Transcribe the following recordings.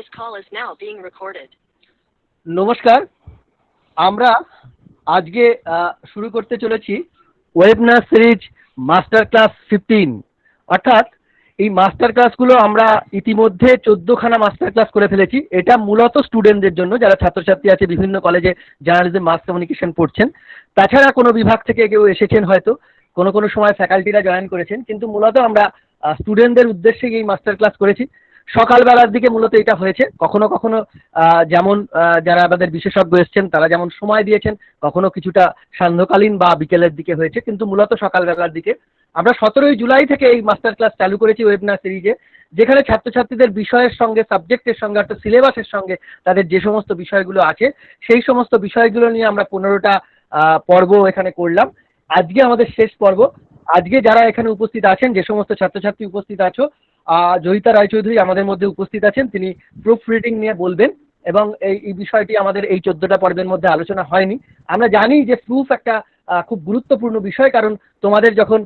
This call is now being recorded. নমস্কার, আমরা আজকে শুরু করতে চলেছি ওয়েবিনার সিরিজ মাস্টার ক্লাস 15। অর্থাৎ এই মাস্টার ক্লাসগুলো আমরা ইতিমধ্যে 14খানা মাস্টার ক্লাস করে ফেলেছি। এটা মূলত স্টুডেন্টদের জন্য, যারা ছাত্রছাত্রী আছে বিভিন্ন কলেজে জার্নালিজম মাস কমিউনিকেশন পড়ছেন। তাছাড়া কোনো বিভাগ থেকে কেউ এসেছেন, হয়তো কোনো সময় ফ্যাকাল্টিরা জয়েন করেছেন, কিন্তু মূলত আমরা স্টুডেন্টদের উদ্দেশ্যে এই মাস্টার ক্লাস করেছি। সকালবেলার দিকে মূলত এটা হয়েছে। কখনো কখনো যেমন যারা আমাদের বিশেষজ্ঞ এসছেন তারা যেমন সময় দিয়েছেন, কখনো কিছুটা সান্ধ্যকালীন বা বিকেলের দিকে হয়েছে, কিন্তু মূলত সকালবেলার দিকে। আমরা 17 জুলাই থেকে এই মাস্টার ক্লাস চালু করেছি ওয়েবিনার সিরিজে, যেখানে ছাত্রছাত্রীদের বিষয়ের সঙ্গে, সাবজেক্টের সঙ্গে, অর্থাৎ সিলেবাসের সঙ্গে তাদের যে সমস্ত বিষয়গুলো আছে সেই সমস্ত বিষয়গুলো নিয়ে আমরা 15টা পর্ব এখানে করলাম। আজকে আমাদের শেষ পর্ব। আজকে যারা এখানে উপস্থিত আছেন, যে সমস্ত ছাত্রছাত্রী উপস্থিত আছো, জয়িতা রায়চৌধুরী আমাদের মধ্যে উপস্থিত আছেন। তিনি প্রুফ রিডিং নিয়ে বলবেন এবং এই বিষয়টি আমাদের এই 14টা পর্বের মধ্যে আলোচনা হয়নি। আমরা জানি যে প্রুফ একটা খুব গুরুত্বপূর্ণ বিষয়, কারণ তোমাদের যখন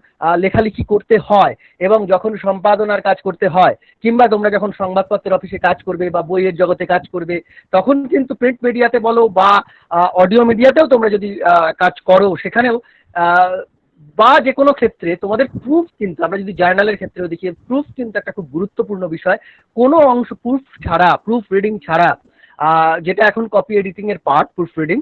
লেখালেখি করতে হয় এবং যখন সম্পাদনার কাজ করতে হয়, কিংবা তোমরা যখন সংবাদপত্রের অফিসে কাজ করবে বা বইয়ের জগতে কাজ করবে, তখন কিন্তু প্রিন্ট মিডিয়াতে বলো বা অডিও মিডিয়াতেও তোমরা যদি কাজ করো, সেখানেও বা যে কোনো ক্ষেত্রে তোমাদের প্রুফ কিন্তু, আমরা যদি জার্নালের ক্ষেত্রেও দেখি, প্রুফ কিন্তু একটা খুব গুরুত্বপূর্ণ বিষয়। কোনো অংশ প্রুফ ছাড়া, প্রুফ রিডিং ছাড়া, যেটা এখন কপি এডিটিং এর পার্ট, প্রুফ রিডিং,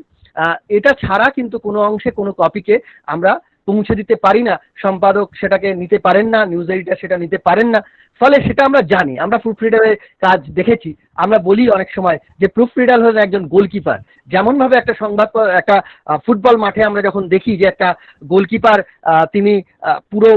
এটা ছাড়া কিন্তু কোনো অংশে কোনো কপিকে আমরা পৌঁছে দিতে পারি না। সম্পাদক সেটাকে নিতে পারেন না, নিউজ এডিটর সেটা নিতে পারেন না। ফলে সেটা আমরা জানি, আমরা প্রুফ রিডারের কাজ দেখেছি। আমরা বলি অনেক সময় যে প্রুফ রিডার হলেন একজন গোলকিপার। যেমনভাবে একটা একটা ফুটবল মাঠে আমরা যখন দেখি যে একটা গোলকিপার তিনি পুরো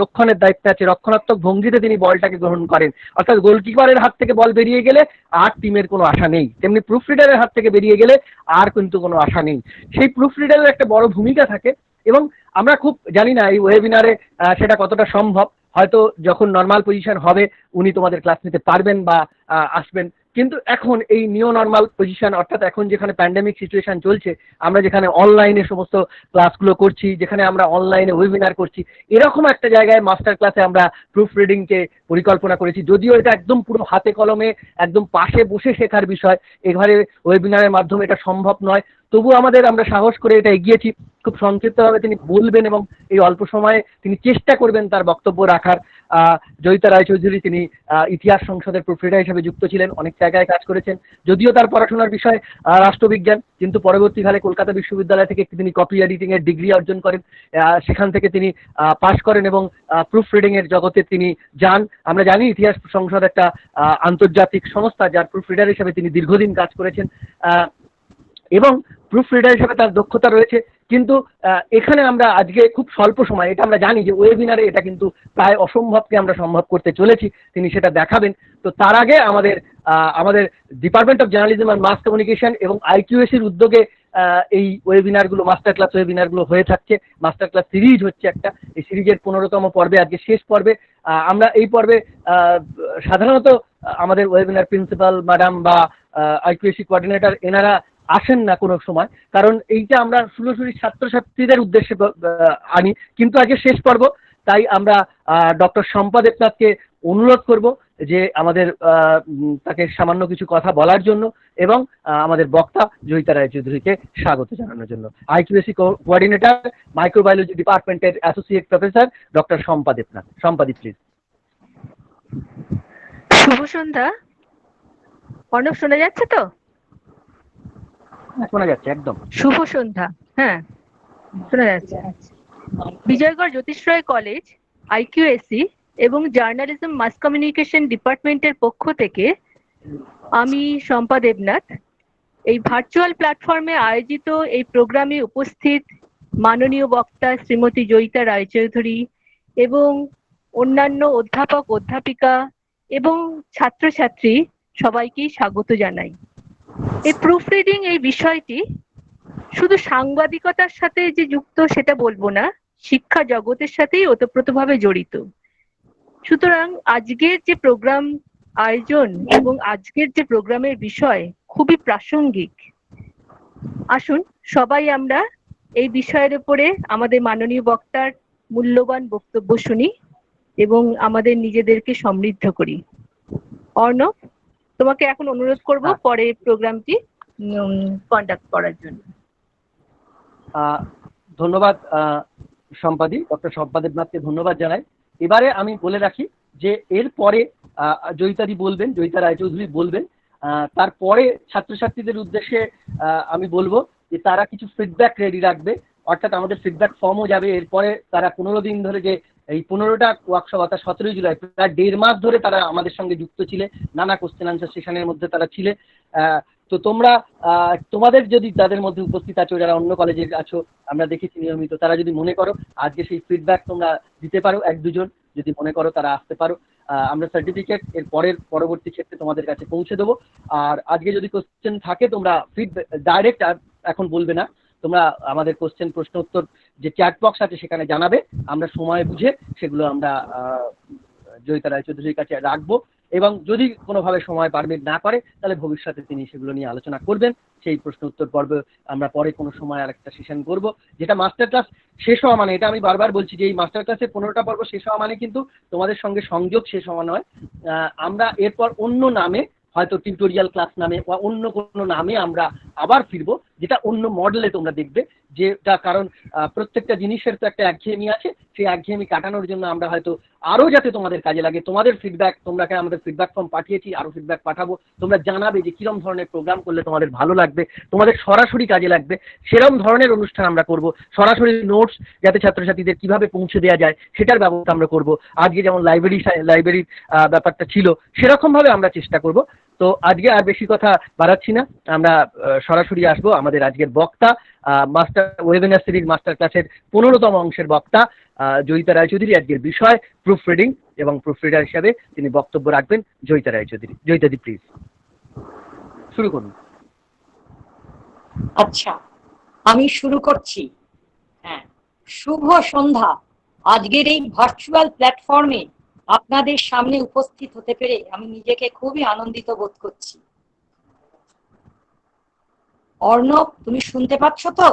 রক্ষণের দায়িত্বে আছে, রক্ষণাত্মক ভঙ্গিতে তিনি বলটাকে গ্রহণ করেন, অর্থাৎ গোলকিপারের হাত থেকে বল বেরিয়ে গেলে আর টিমের কোনো আশা নেই। তেমনি প্রুফ রিডারের হাত থেকে বেরিয়ে গেলে আর কিন্তু কোনো আশা নেই। সেই প্রুফ রিডারের একটা বড় ভূমিকা থাকে এবং আমরা খুব জানি না এই ওয়েবিনারে সেটা কতটা সম্ভব। হয়তো যখন নর্মাল পজিশন হবে উনি তোমাদের ক্লাস নিতে পারবেন বা আসবেন, কিন্তু এখন এই নিউ নর্মাল পজিশন, অর্থাৎ এখন যেখানে প্যান্ডেমিক সিচুয়েশন চলছে, আমরা যেখানে অনলাইনে সমস্ত ক্লাসগুলো করছি, যেখানে আমরা অনলাইনে ওয়েবিনার করছি, এরকম একটা জায়গায় মাস্টার ক্লাসে আমরা প্রুফ রিডিংকে পরিকল্পনা করেছি। যদিও এটা একদম পুরো হাতে কলমে একদম পাশে বসে শেখার বিষয়, এবারে ওয়েবিনারের মাধ্যমে এটা সম্ভব নয়, তবু আমরা সাহস করে এটা এগিয়েছি। খুব সংক্ষিপ্তভাবে তিনি বলবেন এবং এই অল্প সময়ে তিনি চেষ্টা করবেন তার বক্তব্য রাখার। জয়িতা রায়চৌধুরী, তিনি ইতিহাস সংসদের প্রুফ রিডার হিসেবে যুক্ত ছিলেন, অনেক জায়গায় কাজ করেছেন। যদিও তার পড়াশোনার বিষয় রাষ্ট্রবিজ্ঞান, কিন্তু পরবর্তীকালে কলকাতা বিশ্ববিদ্যালয় থেকে তিনি কপি এডিটিং এর ডিগ্রি অর্জন করেন। সেখান থেকে তিনি পাশ করেন এবং প্রুফ রিডিং এর জগতে তিনি যান। আমরা জানি ইতিহাস সংসদ একটা আন্তর্জাতিক সংস্থা, যার প্রুফ রিডার হিসেবে তিনি দীর্ঘদিন কাজ করেছেন এবং প্রুফ রিডার হিসেবে তার দক্ষতা রয়েছে। কিন্তু এখানে আমরা আজকে খুব স্বল্প সময়, এটা আমরা জানি যে ওয়েবিনারে এটা কিন্তু প্রায় অসম্ভবকে আমরা সম্ভব করতে চলেছি, তিনি সেটা দেখাবেন। তো তার আগে আমাদের department of journalism and mass communication এবং আইকিউএসির উদ্যোগে এই ওয়েবিনারগুলো, মাস্টার ক্লাস ওয়েবিনারগুলো হয়ে থাকছে। মাস্টার ক্লাস সিরিজ হচ্ছে একটা, এই সিরিজের 15তম পর্বে আজকে শেষ পর্বে। আমরা এই পর্বে সাধারণত আমাদের ওয়েবিনার প্রিন্সিপাল ম্যাডাম বা আইকিউএসি কোঅর্ডিনেটর এনারা আসেন না কোনো সময়, কারণ এইটা আমরা সরাসরি ছাত্রছাত্রীদের উদ্দেশ্যে আনি। কিন্তু আজকে শেষ পর্ব, তাই আমরা ডক্টর শম্পা দেবনাথকে অনুরোধ করব যে আমাদের তাকে সামান্য কিছু কথা বলার জন্য এবং আমাদের বক্তা জয়িতা রায়চৌধুরীকে স্বাগত জানানোর জন্য। আইকিউএসি কোঅর্ডিনেটর, মাইক্রোবায়োলজি ডিপার্টমেন্টের associate professor doctor Shampa Debnath. শম্পাদি প্লিজ। শুভ সন্ধ্যা। অর্ণব, শোনা যাচ্ছে তো? শোনা যাচ্ছে একদম। শুভ সন্ধ্যা। হ্যাঁ, শোনা যাচ্ছে। বিজয়গড় জ্যোতিষ রায় কলেজ, আইকিউএসি এবং জার্নালিজম মাস কমিউনিকেশন ডিপার্টমেন্টের পক্ষ থেকে আমি শম্পা দেবনাথ এই ভার্চুয়াল প্ল্যাটফর্মে আয়োজিত এই প্রোগ্রামে উপস্থিত মাননীয় বক্তা শ্রীমতী জয়িতা রায়চৌধুরী এবং অন্যান্য অধ্যাপক, অধ্যাপিকা এবং ছাত্রছাত্রী সবাইকেই স্বাগত জানাই। এই প্রুফ রিডিং এই বিষয়টি শুধু সাংবাদিকতার সাথে যে যুক্ত সেটা বলবো না, শিক্ষা জগতের সাথেই ওতপ্রোতভাবে জড়িত। সুতরাং আজকের যে প্রোগ্রাম আয়োজন এবং আজকের যে প্রোগ্রামের বিষয় খুবই প্রাসঙ্গিক। আসুন সবাই আমরা এই বিষয়ের উপরে আমাদের মাননীয় বক্তার মূল্যবান বক্তব্য শুনি এবং আমাদের নিজেদেরকে সমৃদ্ধ করি। অর্ণব, তোমাকে এখন অনুরোধ করব হ্যাঁ। পরের প্রোগ্রামটি কন্ডাক্ট করার জন্য। ধন্যবাদ সম্পাদি, ডক্টর সম্পা দেবনাথকে ধন্যবাদ জানাই। এবারে আমি বলে রাখি যে এরপরে জয়িতাদি বলবেন, জয়িতা রায়চৌধুরী বলবেন। তারপরে ছাত্রছাত্রীদের উদ্দেশ্যে আমি বলবো যে তারা কিছু ফিডব্যাক রেডি রাখবে, অর্থাৎ আমাদের ফিডব্যাক ফর্মও যাবে। এরপরে তারা 15 দিন ধরে যে এই 15টা ওয়ার্কশপ, অর্থাৎ 17 জুলাই, প্রায় 1.5 মাস ধরে তারা আমাদের সঙ্গে যুক্ত ছিলে, নানা কোশ্চেন আনসার সেশনের মধ্যে তারা ছিলে। তো তোমরা তোমাদের যদি তাদের মধ্যে উপস্থিত আছো, যারা অন্য কলেজে আছো, আমরা দেখেছি নিয়মিত, তারা যদি মনে করো আজকে সেই ফিডব্যাক তোমরা দিতে পারো, 1-2 জন যদি মনে করো তারা আসতে পারো। আমরা সার্টিফিকেট এর পরবর্তী ক্ষেত্রে তোমাদের কাছে পৌঁছে দেবো। আর আজকে যদি কোশ্চেন থাকে তোমরা ডাইরেক্ট এখন বলবে না, তোমরা আমাদের প্রশ্ন উত্তর যে চ্যাট বক্স আছে সেখানে জানাবে। আমরা সময় বুঝে সেগুলো আমরা জয়িতা রায়চৌধুরীর কাছে রাখবো, এবং যদি কোনোভাবে সময় পারমিট না করে তাহলে ভবিষ্যতে তিনি সেগুলো নিয়ে আলোচনা করবেন। সেই প্রশ্ন উত্তর পর্বে আমরা পরে কোনো সময় আর একটা সেশন করব, যেটা মাস্টার ক্লাস শেষ হওয়া মানে, এটা আমি বারবার বলছি যে এই মাস্টার ক্লাসের 15টা পর্ব শেষ হওয়া মানে কিন্তু তোমাদের সঙ্গে সংযোগ শেষ হওয়া নয়। আমরা এরপর অন্য নামে, হয়তো টিউটোরিয়াল ক্লাস নামে বা অন্য কোনো নামে আমরা আবার ফিরবো, যেটা অন্য মডেলে তোমরা দেখবে। যেটা কারণ প্রত্যেকটা জিনিসের তো একটা একঘেয়েমি আছে, সেই একঘেয়েমি কাটানোর জন্য আমরা হয়তো আরও যাতে তোমাদের কাজে লাগে, তোমাদের ফিডব্যাক, তোমরাকে আমাদের ফিডব্যাক ফর্ম পাঠিয়েছি, আরও ফিডব্যাক পাঠাবো, তোমরা জানাবে যে কীরকম ধরনের প্রোগ্রাম করলে তোমাদের ভালো লাগবে, তোমাদের সরাসরি কাজে লাগবে, সেরকম ধরনের অনুষ্ঠান আমরা করব। সরাসরি নোটস যাতে ছাত্রছাত্রীদের কিভাবে পৌঁছে দেওয়া যায় সেটার ব্যবস্থা আমরা করব। আজকে যেমন লাইব্রেরির ব্যাপারটা ছিল, সেরকমভাবে আমরা চেষ্টা করব। তো আজকে আর বেশি কথা বাড়াচ্ছি না, আমরা সরাসরি আসবো আমাদের আজকের বক্তা, মাস্টার ওয়েবিনার সিরিজ মাস্টার ক্লাসের 15তম অংশের বক্তা জয়িতা রায়চৌধুরী। আজকের বিষয় প্রুফ রিডিং, এবং প্রুফ রিডার হিসাবে তিনি বক্তব্য রাখবেন জয়িতা রায়চৌধুরী। জয়িতাদি প্লিজ শুরু করুন। আচ্ছা, আমি শুরু করছি। হ্যাঁ, শুভ সন্ধ্যা। আজকের এই ভার্চুয়াল প্ল্যাটফর্মে আপনাদের সামনে উপস্থিত হতে পেরে আমি নিজেকে খুবই আনন্দিত বোধ করছি। অর্ণব, তুমি শুনতে পাচ্ছ তো?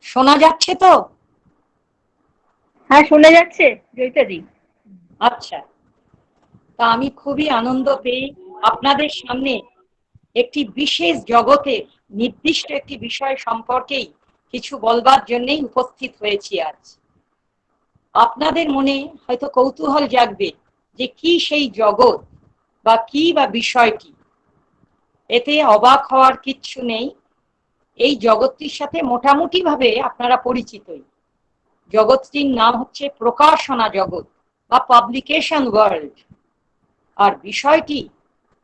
শোনা যাচ্ছে তো? হ্যাঁ, শোনা যাচ্ছে জয়িতাদি। আচ্ছা, তা আমি খুবই আনন্দ পেয়ে আপনাদের সামনে একটি বিশেষ জগতের নির্দিষ্ট একটি বিষয় সম্পর্কেই কিছু বলবার জন্যই উপস্থিত হয়েছি আজ। আপনাদের মনে হয়তো কৌতূহল জাগবে যে কি সেই জগৎ বা কি বা বিষয়টি। এতে অবাক হওয়ার কিচ্ছু নেই, এই জগৎটির সাথে মোটামুটি ভাবে আপনারা পরিচিতই। জগৎটির নাম হচ্ছে প্রকাশনা জগৎ বা পাবলিকেশন ওয়ার্ল্ড, আর বিষয়টি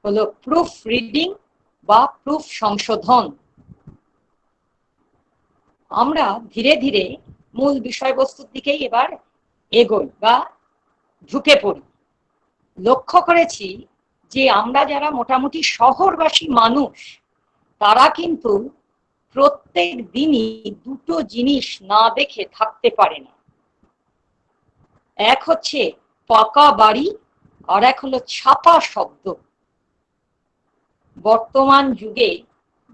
হলো প্রুফ রিডিং বা প্রুফ সংশোধন। আমরা ধীরে ধীরে মূল বিষয়বস্তুর দিকেই এবার এগোই বা ঢুকে পড়ি। লক্ষ্য করেছি যে আমরা যারা মোটামুটি শহরবাসী মানুষ, তারা কিন্তু প্রত্যেক দিনই দুটো জিনিস না দেখে থাকতে পারে না। এক হচ্ছে পাকা বাড়ি, আর এক হলো ছাপা শব্দ। বর্তমান যুগে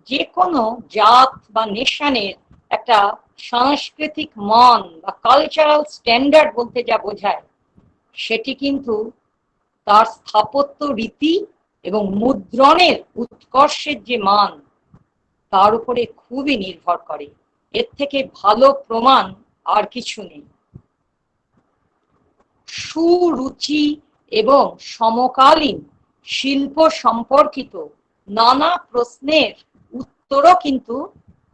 যে কোনো জাত বা নেশনের একটা সাংস্কৃতিক মান বা কালচারাল স্ট্যান্ডার্ড বলতে যা বোঝায়, সেটি কিন্তু তার স্থাপত্য রীতি এবং মুদ্রণের উৎকর্ষের যে মান, তার উপরে খুবই নির্ভর করে। এর থেকে ভালো প্রমাণ আর কিছু নেই। সুরুচি এবং সমকালীন শিল্প সম্পর্কিত নানা প্রশ্নের উত্তরও কিন্তু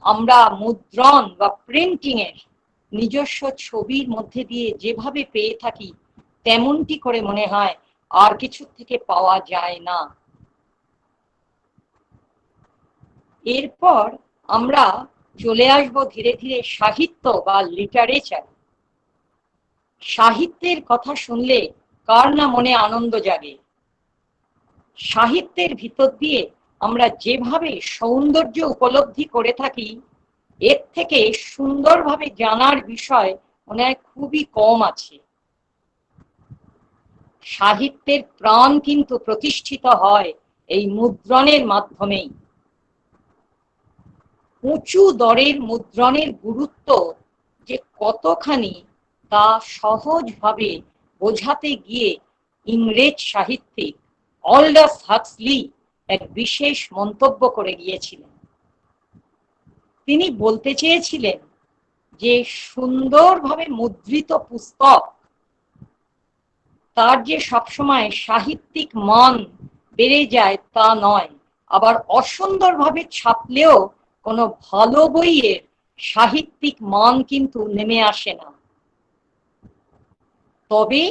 আমরা মুদ্রণ বা প্রিন্টিং এর নিজস্ব ছবির মধ্যে দিয়ে যেভাবে পেয়ে থাকি, তেমনটি করে মনে হয় আর কিছু থেকে পাওয়া যায় না। এরপর আমরা চলে আসব ধীরে ধীরে সাহিত্য বা লিটারেচার। সাহিত্যের কথা শুনলে কার না মনে আনন্দ জাগে। সাহিত্যের ভিতর দিয়ে আমরা যেভাবে সৌন্দর্য উপলব্ধি করে থাকি, এর থেকে সুন্দরভাবে জানার বিষয় মনে হয় খুবই কম আছে। সাহিত্যের প্রাণ কিন্তু প্রতিষ্ঠিত হয় এই মুদ্রণের মাধ্যমেই। উঁচু দরের মুদ্রণের গুরুত্ব যে কতখানি তা সহজভাবে বোঝাতে গিয়ে ইংরেজ সাহিত্যিক অল্ডাস হাক্সলি এক বিশেষ মন্তব্য করে গিয়েছিলেন। তিনি বলতে চেয়েছিলেন যে সুন্দরভাবে মুদ্রিত পুস্তক তার যে সবসময় সাহিত্যিক মান বেড়ে যায় তা নয়, আবার অসুন্দরভাবে ছাপলেও কোনো ভালো বইয়ের সাহিত্যিক মান কিন্তু নেমে আসে না। তবে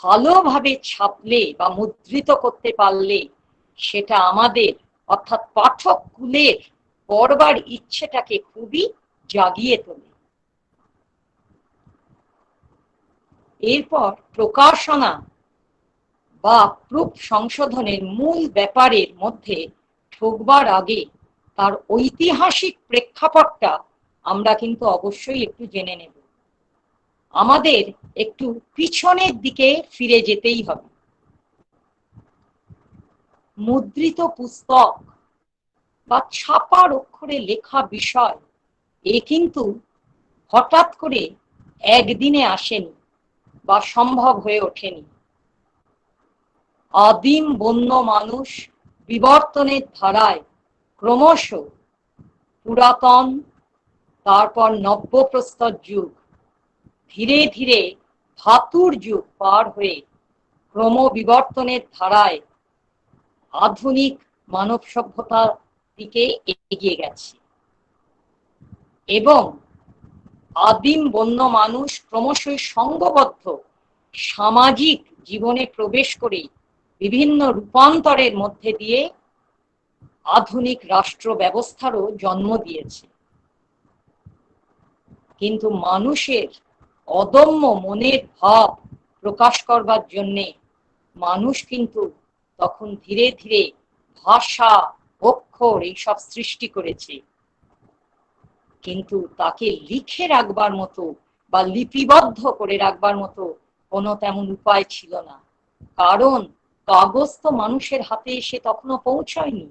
ভালোভাবে ছাপলে বা মুদ্রিত করতে পারলে সেটা আমাদের অর্থাৎ পাঠক কুলের পড়বার ইচ্ছেটাকে খুবই জাগিয়ে তোলে। এরপর প্রকাশনা বা প্রুফ সংশোধনের মূল ব্যাপারের মধ্যে ঢুকবার আগে তার ঐতিহাসিক প্রেক্ষাপটটা আমরা কিন্তু অবশ্যই একটু জেনে নেব। আমাদের একটু পিছনের দিকে ফিরে যেতেই হবে। মুদ্রিত পুস্তক বা ছাপার অক্ষরে লেখা বিষয় এ কিন্তু হঠাৎ করে একদিনে আসেনি বা সম্ভব হয়ে ওঠেনি। আদিম বন্য মানুষ বিবর্তনের ধারায় ক্রমশ পুরাতন, তারপর নব্যপ্রস্তর যুগ, ধীরে ধীরে ধাতুর যুগ পার হয়ে ক্রমবিবর্তনের ধারায় আধুনিক মানব সভ্যতার দিকে এগিয়ে গেছে এবং আদিম বন্য মানুষ ক্রমশই সংঘবদ্ধ সামাজিক জীবনে প্রবেশ করে বিভিন্ন রূপান্তরের মধ্যে দিয়ে আধুনিক রাষ্ট্র ব্যবস্থারও জন্ম দিয়েছে। কিন্তু মানুষের অদম্য মনের ভাব প্রকাশ করবার জন্যে মানুষ কিন্তু তখন ধীরে ধীরে ভাষা, অক্ষর এইসব সৃষ্টি করেছে, কিন্তু তাকে লিখে রাখবার মতো বা লিপিবদ্ধ করে রাখবার মতো কোনো তেমন উপায় ছিল না। কারণ কাগজ তো মানুষের হাতে এসে তখনও পৌঁছায়নি।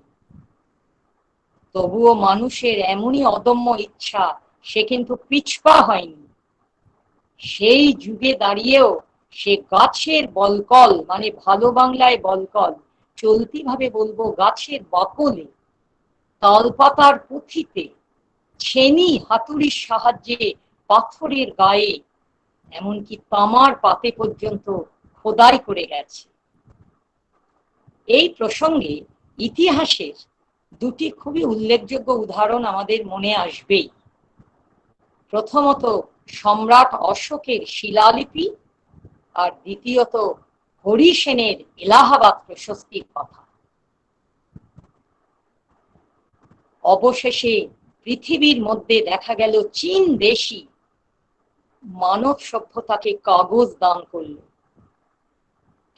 তবুও মানুষের এমনই অদম্য ইচ্ছা, সে কিন্তু পিছপা হয়নি। সেই যুগে দাঁড়িয়েও সে গাছের বলকল, মানে ভালো বাংলায় বলকল, চলতি ভাবে বলবো গাছের বকলে, তালপাতার পুঁথিতে, ছেনি হাতুড়ির সাহায্যে পাথরের গায়ে, এমনকি তামার পাতে পর্যন্ত খোদাই করে গেছে। এই প্রসঙ্গে ইতিহাসের দুটি খুবই উল্লেখযোগ্য উদাহরণ আমাদের মনে আসবেই। প্রথমত সম্রাট অশোকের শিলালিপি, আর দ্বিতীয়ত হরি সেনের এলাহাবাদ প্রশস্তির কথা। অবশেষে পৃথিবীর মধ্যে দেখা গেল চীন দেশই মানব সভ্যতাকে কাগজ দান করল,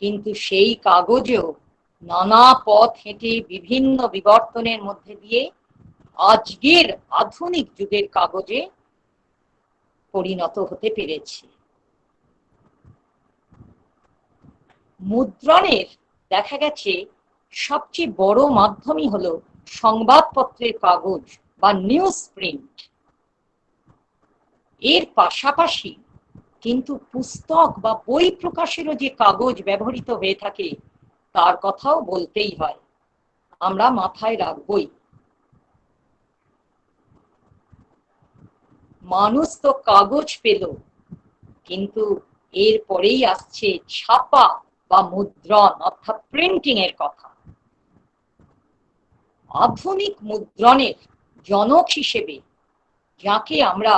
কিন্তু সেই কাগজেও নানা পথ হেঁটে বিভিন্ন বিবর্তনের মধ্যে দিয়ে আজকের আধুনিক যুগের কাগজে পরিণত হতে পেরেছে। মুদ্রণের দেখা গেছে সবচেয়ে বড় মাধ্যমই হলো সংবাদপত্রের কাগজ বা নিউজ প্রিন্ট। এর পাশাপাশি কিন্তু পুস্তক বা বই প্রকাশেরও যে কাগজ ব্যবহৃত হয়ে থাকে তার কথাও বলতেই হয়, আমরা মাথায় রাখবই। মানুষ তো কাগজ পেল, কিন্তু এরপরেই আসছে ছাপা বা মুদ্রণ অর্থাৎ প্রিন্টিং এর কথা। আধুনিক মুদ্রণের জনক হিসেবে যাকে আমরা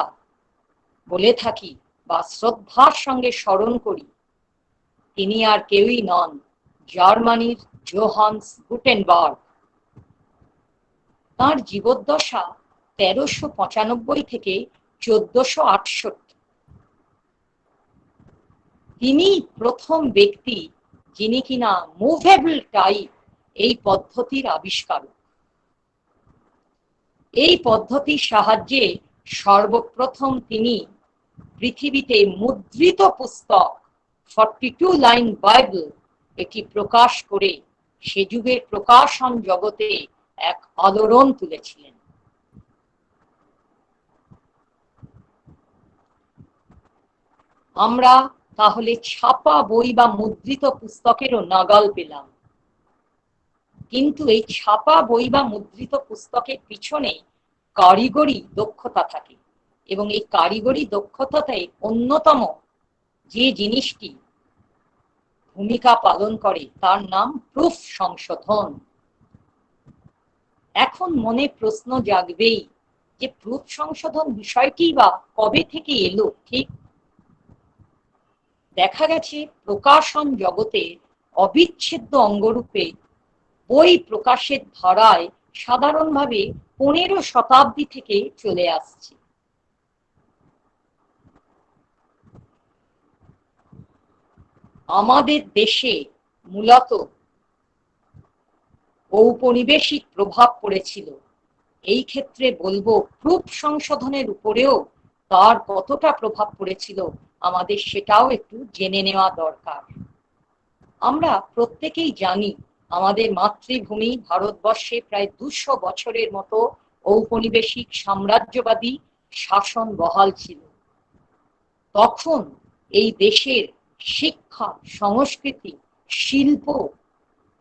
বলে থাকি বা শ্রদ্ধার সঙ্গে স্মরণ করি, তিনি আর কেউই নন, জার্মানির জোহান্স গুটেনবার্গ। তার জীবদ্দশা 1395 থেকে 1468। তিনি প্রথম ব্যক্তি যিনি কিনা মুভেবল টাইপ এই পদ্ধতির আবিষ্কারক। এই পদ্ধতির সাহায্যে সর্বপ্রথম তিনি পৃথিবীতে মুদ্রিত পুস্তক 42 লাইন বাইবেল এটি প্রকাশ করে সে যুগের প্রকাশন জগতে এক আলোড়ন তুলেছিলেন। আমরা তাহলে ছাপা বই বা মুদ্রিত পুস্তকেরও নাগাল পেলাম। কিন্তু এই ছাপা বই বা মুদ্রিত পুস্তকের পিছনে কারিগরি দক্ষতা থাকে, এবং এই কারিগরি দক্ষতাতে অন্যতম যে জিনিসটি ভূমিকা পালন করে তার নাম প্রুফ সংশোধন। এখন মনে প্রশ্ন জাগবেই যে প্রুফ সংশোধন বিষয়টি বা কবে থেকে এলো। ঠিক দেখা গেছে প্রকাশন জগতে অবিচ্ছেদ্য অঙ্গরূপে বই প্রকাশের ধারায় সাধারণভাবে 15 শতাব্দী থেকে চলে আসছে। আমাদের দেশে মূলত ঔপনিবেশিক প্রভাব পড়েছিল। এই ক্ষেত্রে বলবো প্রুফ সংশোধনের উপরেও তার কতটা প্রভাব পড়েছিল আমাদের সেটাও একটু জেনে নেওয়া দরকার। আমরা প্রত্যেকেই জানি আমাদের মাতৃভূমি ভারতবর্ষে প্রায় 200 বছরের মতো ঔপনিবেশিক সাম্রাজ্যবাদী শাসন বহাল ছিল। তখন এই দেশের শিক্ষা, সংস্কৃতি, শিল্প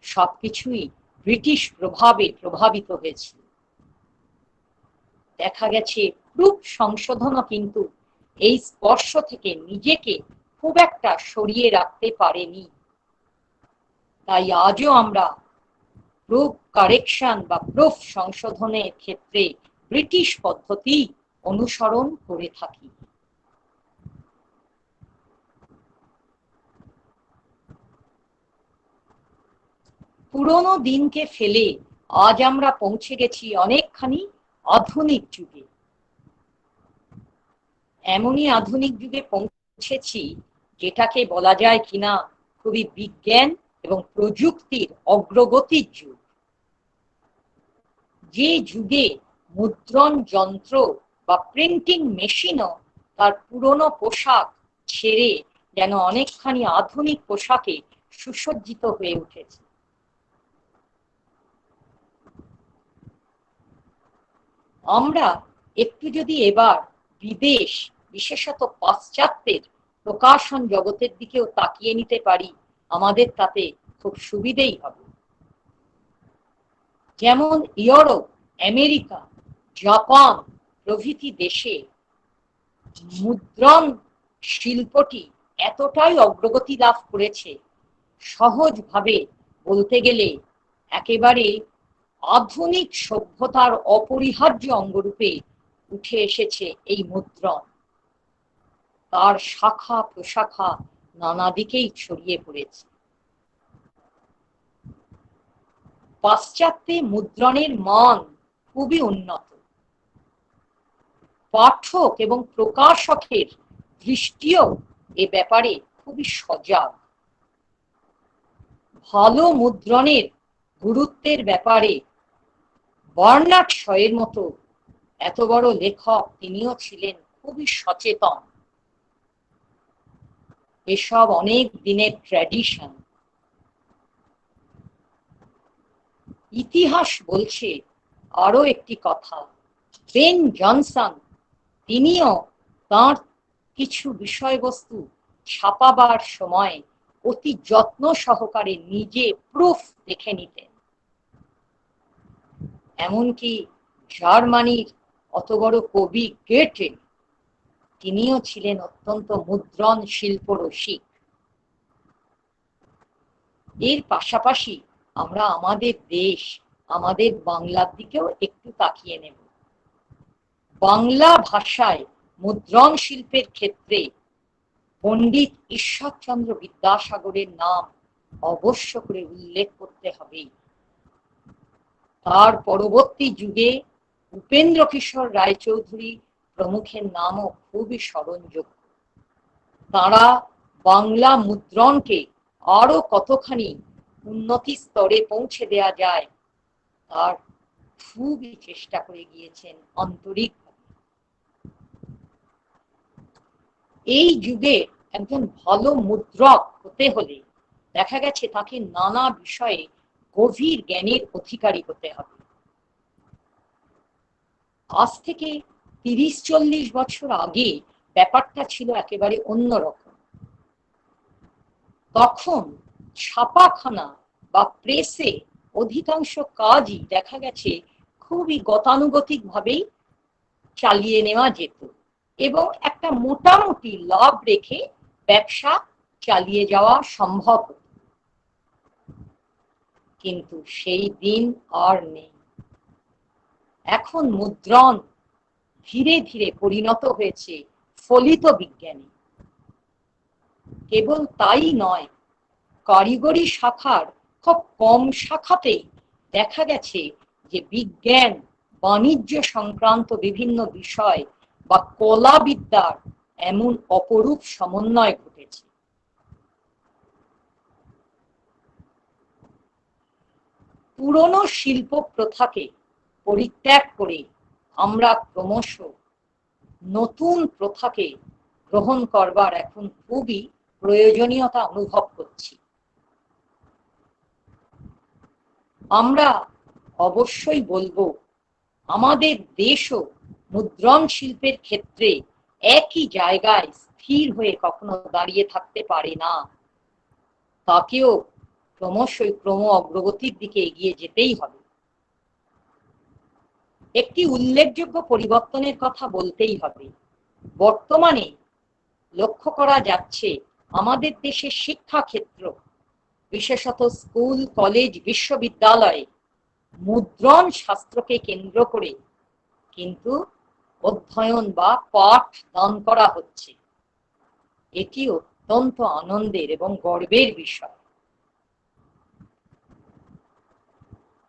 সবকিছুই ব্রিটিশ প্রভাবে প্রভাবিত হয়েছিল। দেখা গেছে প্রুফ সংশোধনও কিন্তু এই স্পর্শ থেকে নিজেকে খুব একটা সরিয়ে রাখতে পারেনি। তাই আজও আমরা প্রুফ কারেকশন বা প্রুফ সংশোধনের ক্ষেত্রে ব্রিটিশ পদ্ধতি অনুসরণ করে থাকি। পুরনো দিনকে ফেলে আজ আমরা পৌঁছে গেছি অনেকখানি আধুনিক যুগে। এমনই আধুনিক যুগে পৌঁছেছি যেটাকে বলা যায় কিনা খুবই বিজ্ঞান এবং প্রযুক্তির অগ্রগতির যুগ। যে যুগে মুদ্রণ যন্ত্র বা প্রিন্টিং মেশিনও তার পুরনো পোশাক ছেড়ে যেন অনেকখানি আধুনিক পোশাকে সুসজ্জিত হয়ে উঠেছে। আমরা একটু যদি এবার বিদেশ, বিশেষত পাশ্চাত্যের প্রকাশন জগতের দিকেও তাকিয়ে নিতে পারি, আমাদের তাতে খুব সুবিধেই হবে। যেমন ইউরোপ, আমেরিকা, জাপান প্রভৃতি দেশে মুদ্রণ শিল্পটি এতটাই অগ্রগতি লাভ করেছে, সহজভাবে বলতে গেলে একেবারে আধুনিক সভ্যতার অপরিহার্য অঙ্গরূপে উঠে এসেছে এই মুদ্রণ। তার শাখা প্রশাখা নানা দিকেই ছড়িয়ে পড়েছে। পাশ্চাত্যে মুদ্রণের মান খুবই উন্নত। পাঠক এবং প্রকাশকের দৃষ্টিও এ ব্যাপারে খুবই সজাগ। ভালো মুদ্রণের গুরুত্বের ব্যাপারে বার্নার্ড শয়ের মতো এত বড় লেখক তিনিও ছিলেন খুবই সচেতন। এসব অনেক দিনের ট্র্যাডিশন। ইতিহাস বলছে আরো একটি কথা, বেন জনসন তিনিও তাঁর কিছু বিষয়বস্তু ছাপাবার সময় অতি যত্ন সহকারে নিজে প্রুফ দেখে নিতেন। এমনকি জার্মানির অত বড় কবি গেটে তিনিও ছিলেন অত্যন্ত মুদ্রণ শিল্প রসিক। এর পাশাপাশি আমরা আমাদের দেশ, আমাদের বাংলার দিকেও একটু তাকিয়ে নেব। বাংলা ভাষায় মুদ্রণ শিল্পের ক্ষেত্রে পণ্ডিত ঈশ্বরচন্দ্র বিদ্যাসাগরের নাম অবশ্য করে উল্লেখ করতে হবে। তার পরবর্তী যুগে উপেন্দ্র কিশোর রায়চৌধুরী প্রমুখের নামও খুবই স্মরণযোগ্য। তারা বাংলা মুদ্রণকে আরো কতখানি উন্নতি স্তরে পৌঁছে দেয়া যায় তার খুবই চেষ্টা করে গিয়েছেন আন্তরিকভাবে। এই যুগে একজন ভালো মুদ্রক হতে হলে দেখা গেছে তাকে নানা বিষয়ে গভীর জ্ঞানের অধিকারী হতে হবে। আজ থেকে 30-40 বছর আগে ব্যাপারটা ছিল একেবারে অন্যরকম। তখন ছাপাখানা বা প্রেসে অধিকাংশ কাজই দেখা গেছে খুবই গতানুগতিক ভাবেই চালিয়ে নেওয়া যেত এবং একটা মোটামুটি লাভ রেখে ব্যবসা চালিয়ে যাওয়া সম্ভব। কিন্তু সেই দিন আর নেই। এখন মুদ্রণ ধীরে ধীরে পরিণত হয়েছে ফলিত বিজ্ঞানে। কেবল তাই নয়, কারিগরি শাখার খুব কম শাখাতেই দেখা গেছে যে বিজ্ঞান বাণিজ্য সংক্রান্ত বিভিন্ন বিষয় বা কলাবিদ্যার এমন অপরূপ সমন্বয় ঘটেছে। পুরনো শিল্প প্রথাকে পরিত্যাগ করে আমরা ক্রমশ নতুন প্রথাকে গ্রহণ করবার এখন খুবই প্রয়োজনীয়তা অনুভব করছি। আমরা অবশ্যই বলবো, আমাদের দেশও মুদ্রণ শিল্পের ক্ষেত্রে একই জায়গায় স্থির হয়ে কখনো দাঁড়িয়ে থাকতে পারে না। তাকেও ক্রমশই অগ্রগতির দিকে এগিয়ে যেতেই হবে। একটি উল্লেখযোগ্য পরিবর্তনের কথা বলতেই হবে। বর্তমানে লক্ষ্য করা যাচ্ছে আমাদের দেশের শিক্ষাক্ষেত্র, বিশেষত স্কুল, কলেজ, বিশ্ববিদ্যালয়ে মুদ্রণ শাস্ত্রকে কেন্দ্র করে কিন্তু অধ্যয়ন বা পাঠ দান করা হচ্ছে। এটি অত্যন্ত আনন্দের এবং গর্বের বিষয়।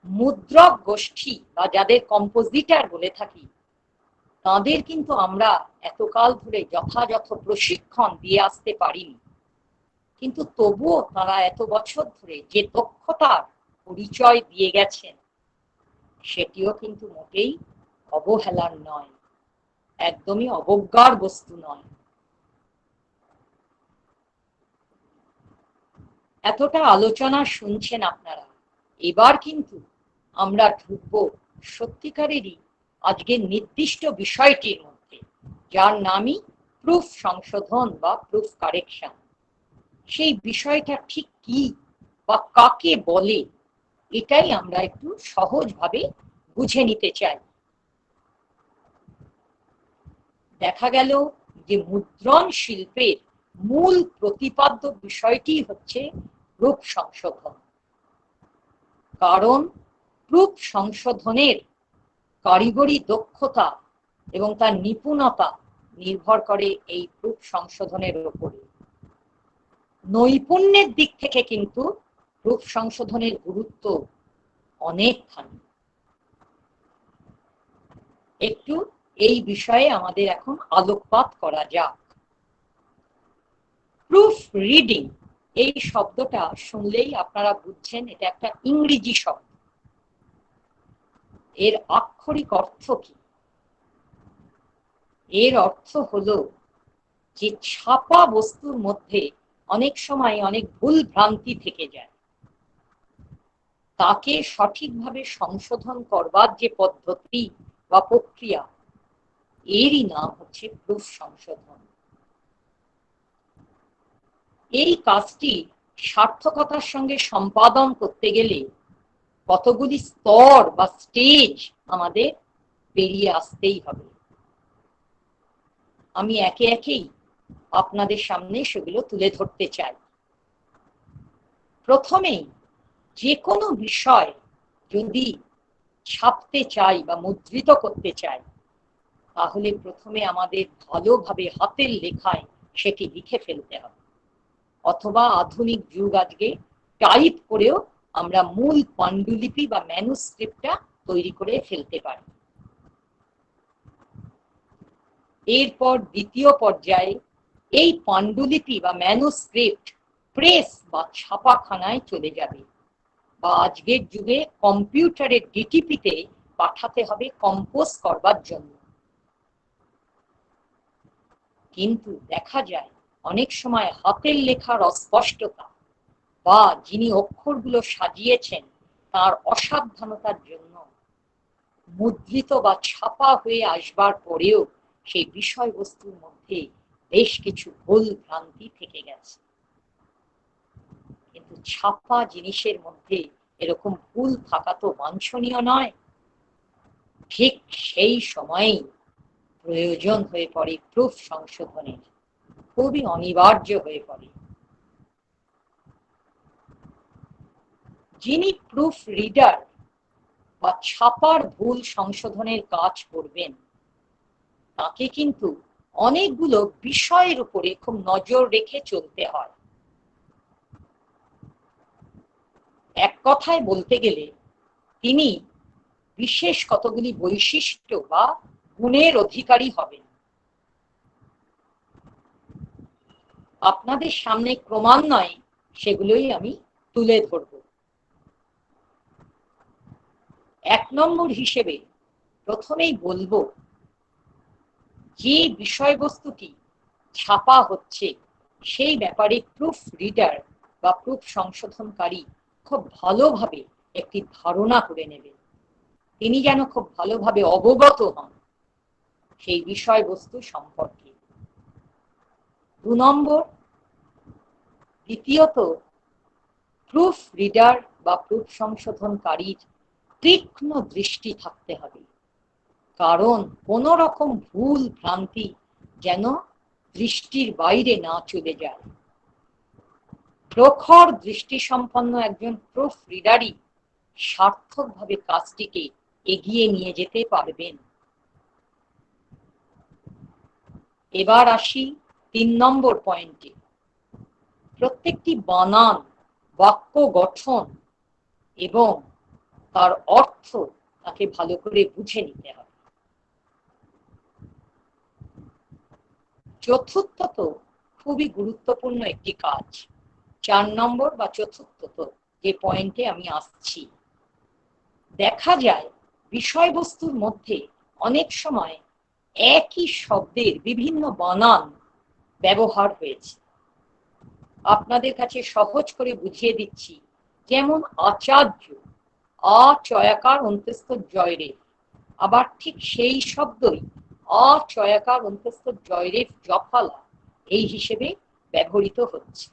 মুদ্রক গোষ্ঠী বা যাদের কম্পোজিটার বলে থাকি, তাদের কিন্তু আমরা এতকাল ধরে যথাযথ প্রশিক্ষণ দিয়ে আসতে পারিনি। কিন্তু তবুও তারা এত বছর ধরে যে দক্ষতার পরিচয় দিয়ে গেছেন, সেটিও কিন্তু মোটেই অবহেলার নয়, একদমই অবজ্ঞার বস্তু নয়। এতটা আলোচনা শুনছেন আপনারা, এবার কিন্তু আমরা ঢুকবো সত্যিকারেরই আজকের নির্দিষ্ট বিষয়টির মধ্যে, যার নামই প্রুফ সংশোধন বা প্রুফ কারেকশন। সেই বিষয়টা ঠিক কি বা কাকে বলে, এটাই আমরা একটু সহজভাবে বুঝে নিতে চাই। দেখা গেল যে মুদ্রণ শিল্পের মূল প্রতিপাদ্য বিষয়টি হচ্ছে প্রুফ সংশোধন। কারণ প্রুফ সংশোধনের কারিগরি দক্ষতা এবং তার নিপুণতা নির্ভর করে এই প্রুফ সংশোধনের উপরে। নৈপুণ্যের দিক থেকে কিন্তু প্রুফ সংশোধনের গুরুত্ব অনেকখানি। একটু এই বিষয়ে আমাদের এখন আলোকপাত করা যাক। প্রুফ রিডিং এই শব্দটা শুনলেই আপনারা বুঝছেন এটা একটা ইংরেজি শব্দ। এর আক্ষরিক অর্থ কি? এর অর্থ হলো যে ছাপা বস্তুর মধ্যে অনেক সময় অনেক ভুল ভ্রান্তি থেকে যায়, তাকে সঠিকভাবে সংশোধন করবার যে পদ্ধতি বা প্রক্রিয়া, এরই নাম হচ্ছে প্রুফ সংশোধন। এই কাজটি সার্থকতার সঙ্গে সম্পাদন করতে গেলে কতগুলি স্তর বা স্টেজ আমাদের পেরিয়ে আসতেই হবে। আমি একে একেই আপনাদের সামনে সেগুলো তুলে ধরতে চাই। প্রথমেই যে কোনো বিষয় যদি ছাপতে চাই বা মুদ্রিত করতে চাই, তাহলে প্রথমে আমাদের ভালোভাবে হাতের লেখায় সেটি লিখে ফেলতে হবে, অথবা আধুনিক যুগ আজকে টাইপ করেও আমরা মূল পাণ্ডুলিপি বা ম্যানুস্ক্রিপ্টটা তৈরি করে ফেলতে পারি। এরপর দ্বিতীয় পর্যায়ে এই পাণ্ডুলিপি বা ম্যানুস্ক্রিপ্ট প্রেস বা ছাপাখানায় চলে যাবে, বা আজকের যুগে কম্পিউটারের ডিটিপিতে পাঠাতে হবে কম্পোজ করবার জন্য। কিন্তু দেখা যায় অনেক সময় হাতের লেখার অস্পষ্টতা বা যিনি অক্ষরগুলো সাজিয়েছেন তার অসাবধানতার জন্য মুদ্রিত বা ছাপা হয়ে আসবার পরেও সেই বিষয়বস্তুর মধ্যে বেশ কিছু ভুল ভ্রান্তি থেকে গেছে। ছাপা জিনিসের মধ্যে এরকম ভুল থাকা তো বাঞ্ছনীয় নয়। ঠিক সেই সময়েই প্রয়োজন হয়ে পড়ে প্রুফ সংশোধনের, খুবই অনিবার্য হয়ে পড়ে। যিনি প্রুফ রিডার বা ছাপার ভুল সংশোধনের কাজ করবেন, তাকে কিন্তু অনেকগুলো বিষয়ের উপরে খুব নজর রেখে চলতে হয়। এক কথায় বলতে গেলে তিনি বিশেষ কতগুলি বৈশিষ্ট্য বা গুণের অধিকারী হবেন। আপনাদের সামনে ক্রমান্বয়ে সেগুলোই আমি তুলে ধরব। 1 নম্বর হিসেবে প্রথমেই বলবো, যে বিষয়বস্তুটি ছাপা হচ্ছে সেই ব্যাপারে প্রুফ রিডার বা প্রুফ সংশোধনকারী খুব ভালোভাবে একটি ধারণা করে নেবেন। তিনি যেন খুব ভালোভাবে অবগত হন সেই বিষয়বস্তু সম্পর্কে। 2 নম্বর, দ্বিতীয়ত, প্রুফ রিডার বা প্রুফ সংশোধনকারীর তীক্ষ্ণ দৃষ্টি থাকতে হবে, কারণ কোন রকম ভুল ভ্রান্তি যেন দৃষ্টির বাইরে না চলে যায়। প্রখর দৃষ্টি সম্পন্ন একজন প্রুফ রিডারই সার্থকভাবে কাজটিকে এগিয়ে নিয়ে যেতে পারবেন। এবার আসি 3 নম্বর পয়েন্টে। প্রত্যেকটি বানান, বাক্য গঠন এবং তার অর্থ তাকে ভালো করে বুঝে নিতে হবে। চতুর্থত, খুবই গুরুত্বপূর্ণ একটি কাজ, 4 নম্বর বা চতুর্থত যে পয়েন্টে আমি আসছি, দেখা যায় বিষয়বস্তুর মধ্যে অনেক সময় একই শব্দের বিভিন্ন বানান ব্যবহার হয়েছে। আপনাদের কাছে সহজ করে বুঝিয়ে দিচ্ছি, যেমন আচার্য, আ চয়াকার অন্তস্থ জয়রেফ, আবার ঠিক সেই শব্দই আ চয়াকার অন্তস্থ জয়রেফ জফালা এই হিসেবে ব্যবহৃত হচ্ছে।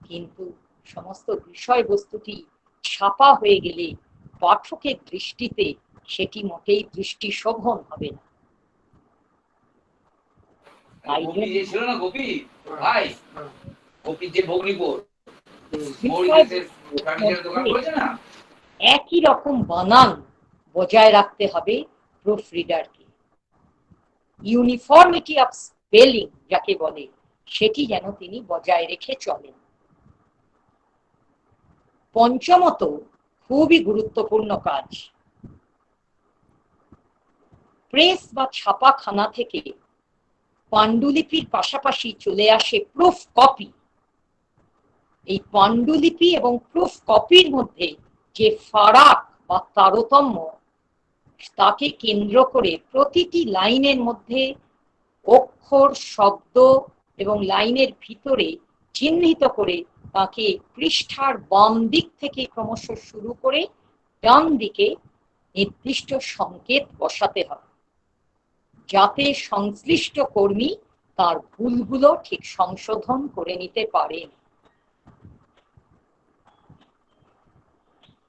কিন্তু সমস্ত বিষয়বস্তুটি ছাপা হয়ে গেলে পাঠকের দৃষ্টিতে সেটি মোটেই দৃষ্টি শোভন হবে না। একই রকম বানান বজায় রাখতে হবে প্রুফ রিডারকে। ইউনিফর্মিটি অফ স্পেলিং যাকে বলে, সেটি যেন তিনি বজায় রেখে চলেন। পঞ্চমত, খুবই গুরুত্বপূর্ণ কাজ, প্রেস বা ছাপাখানা থেকে পাণ্ডুলিপির পাশাপাশি চলে আসে প্রুফ কপি। এই পাণ্ডুলিপি এবং প্রুফ কপির মধ্যে যে ফারাক বা তারতম্য, তাকে কেন্দ্র করে প্রতিটি লাইনের মধ্যে অক্ষর, শব্দ এবং লাইনের ভিতরে চিহ্নিত করে তাকে পৃষ্ঠার বাম দিক থেকে ক্রমশ শুরু করে ডান দিকে নির্দিষ্ট সংকেত বসাতে হবে, যাতে সংশ্লিষ্ট কর্মী তার ভুলগুলো ঠিক সংশোধন করে নিতে পারেন।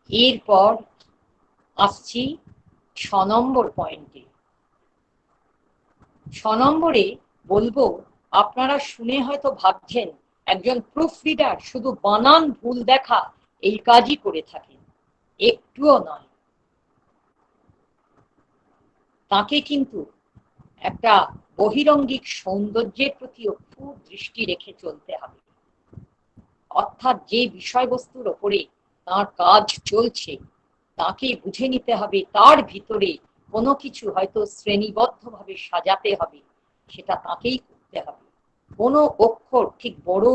এরপর আসছি 6 নম্বর পয়েন্টে। 6 নম্বরে বলবো, আপনারা শুনে হয়তো ভাবছেন একজন প্রুফ রিডার শুধু বানান ভুল দেখা এই কাজই করে থাকেন। একটুও নয়, তাকে কিন্তু একটা বহিরঙ্গিক সৌন্দর্যের প্রতিও খুব দৃষ্টি রেখে চলতে হবে। অর্থাৎ যে বিষয়বস্তুর ওপরে তার কাজ চলছে, তাকে বুঝে নিতে হবে তার ভিতরে কোনো কিছু হয়তো শ্রেণীবদ্ধভাবে সাজাতে হবে, সেটা তাকেই করতে হবে। কোনো অক্ষর ঠিক বড়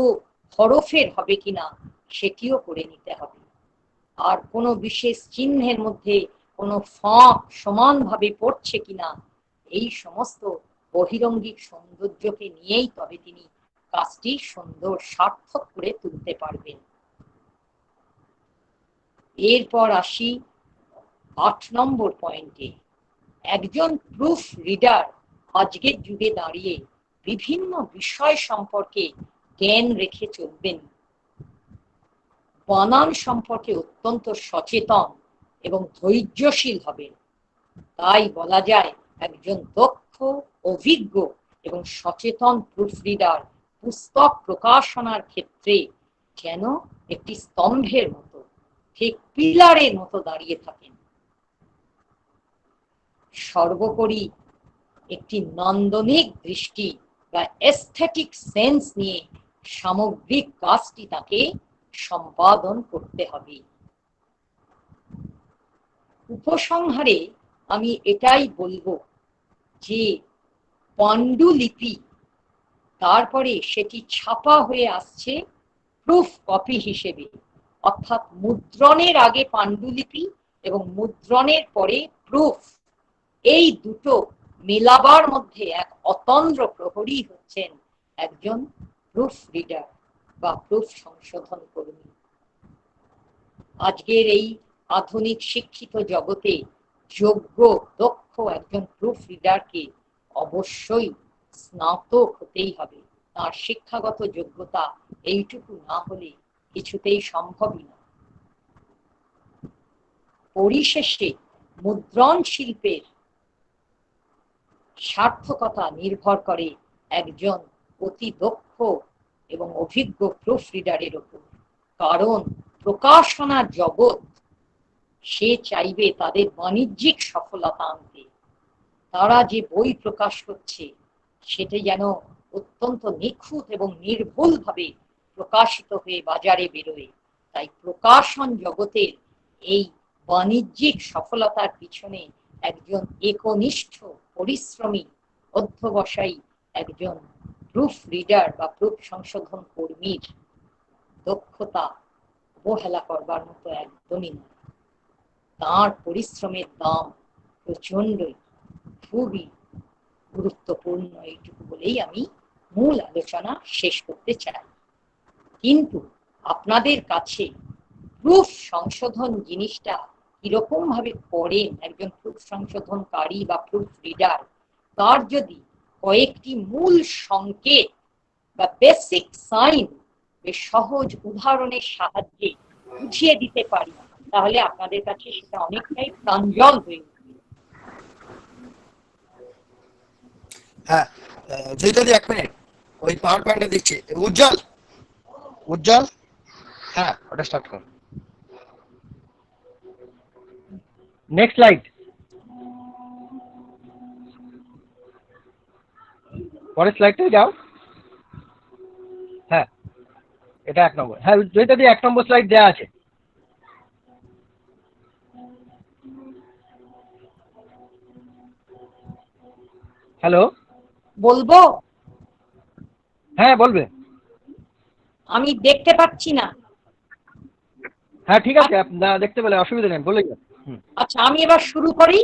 হরফের হবে কিনা সেটিও করে নিতে হবে। আর কোনো বিশেষ চিহ্নের মধ্যে কোনো ফাঁক সমানভাবে পড়ছে কিনা, এই সমস্ত বহিরঙ্গিক সৌন্দর্যকে নিয়েই তবে তিনি কাজটি সুন্দর সার্থক করে তুলতে পারবেন। এরপর আসি 8 নম্বর পয়েন্টে। একজন প্রুফ রিডার আজকের যুগে দাঁড়িয়ে বিভিন্ন বিষয় সম্পর্কে জ্ঞান রেখে চলবেন। বানান সম্পর্কে অত্যন্ত সচেতন এবং ধৈর্যশীল হবেন। তাই বলা যায় একজন দক্ষ, অভিজ্ঞ এবং সচেতন প্রুফ রিডার পুস্তক প্রকাশনার ক্ষেত্রে যেন একটি স্তম্ভের মতো, ঠিক পিলারের মতো দাঁড়িয়ে থাকেন। সর্বোপরি একটি নান্দনিক দৃষ্টি বা এস্থেটিক সেন্স নিয়ে সামগ্রিক কাজটি তাকে সম্পাদন করতে হবে। উপসংহারে আমি এটাই বলবো যে পাণ্ডুলিপি, তারপরে সেটি ছাপা হয়ে আসছে প্রুফ কপি হিসেবে, অর্থাৎ মুদ্রণের আগে পাণ্ডুলিপি এবং মুদ্রণের পরে প্রুফ, এই দুটো মেলাবার মধ্যে এক অতন্দ্র প্রহরী হচ্ছেন একজন প্রুফ রিডার বা প্রুফ সংশোধন কর্মী। আজকের এই আধুনিক শিক্ষিত জগতে যোগ্য, দক্ষ একজন প্রুফ রিডারকে অবশ্যই স্নাতক হতেই হবে। তার শিক্ষাগত যোগ্যতা এইটুকু না হলে কিছুতেই সম্ভবই না। পরিশেষে মুদ্রণ শিল্পের সার্থকতা নির্ভর করে একজন অতি দক্ষ এবং অভিজ্ঞ প্রুফ রিডারের উপর। কারণ প্রকাশনা জগৎ সে চাইবে তাদের বাণিজ্যিক সফলতা আনতে। তারা যে বই প্রকাশ করছে সেটা যেন অত্যন্ত নিখুঁত এবং নির্ভুলভাবে প্রকাশিত হয়ে বাজারে বেরোয়। তাই প্রকাশন জগতের এই বাণিজ্যিক সফলতার পিছনে একজন একনিষ্ঠ, পরিশ্রমী, অধ্যবসায়ী একজন প্রুফ রিডার বা প্রুফ সংশোধন কর্মীর দক্ষতা অবহেলা করবার মতো একদমই নয়। তার পরিশ্রমের দাম প্রচন্ডই, খুবই গুরুত্বপূর্ণ, এইটুকু বলেই আমি মূল আলোচনা শেষ করতে চাই। কিন্তু আপনাদের কাছে প্রুফ সংশোধন জিনিসটা কিরকম ভাবে করেন একজন প্রুফ সংশোধনকারী বা প্রুফ রিডার, তার যদি কয়েকটি মূল সংকেত বা বেসিক সাইন বেশ সহজ উদাহরণের সাহায্যে বুঝিয়ে দিতে পারি, তাহলে আপনাদের কাছে সেটা অনেকটাই প্রাঞ্জল হয়ে উঠবে। হ্যাঁ, যদি 1 মিনিট ওই পাওয়ার পয়েন্টে দিচ্ছি। উজ্জ্বল, উজ্জ্বল, হ্যাঁ ওটা স্টার্ট কর। Next slide. পরের স্লাইডে যাও। হ্যাঁ, এটা 1 নম্বর। হ্যাঁ, যেটা দিয়ে 1 নম্বর স্লাইড দেওয়া আছে। হ্যালো, বলবো? হ্যাঁ বলবে। আমি দেখতে পাচ্ছি না। হ্যাঁ ঠিক আছে, দেখতে পেলে অসুবিধা নেই, বলে যান। আচ্ছা, আমি এবার শুরু করি।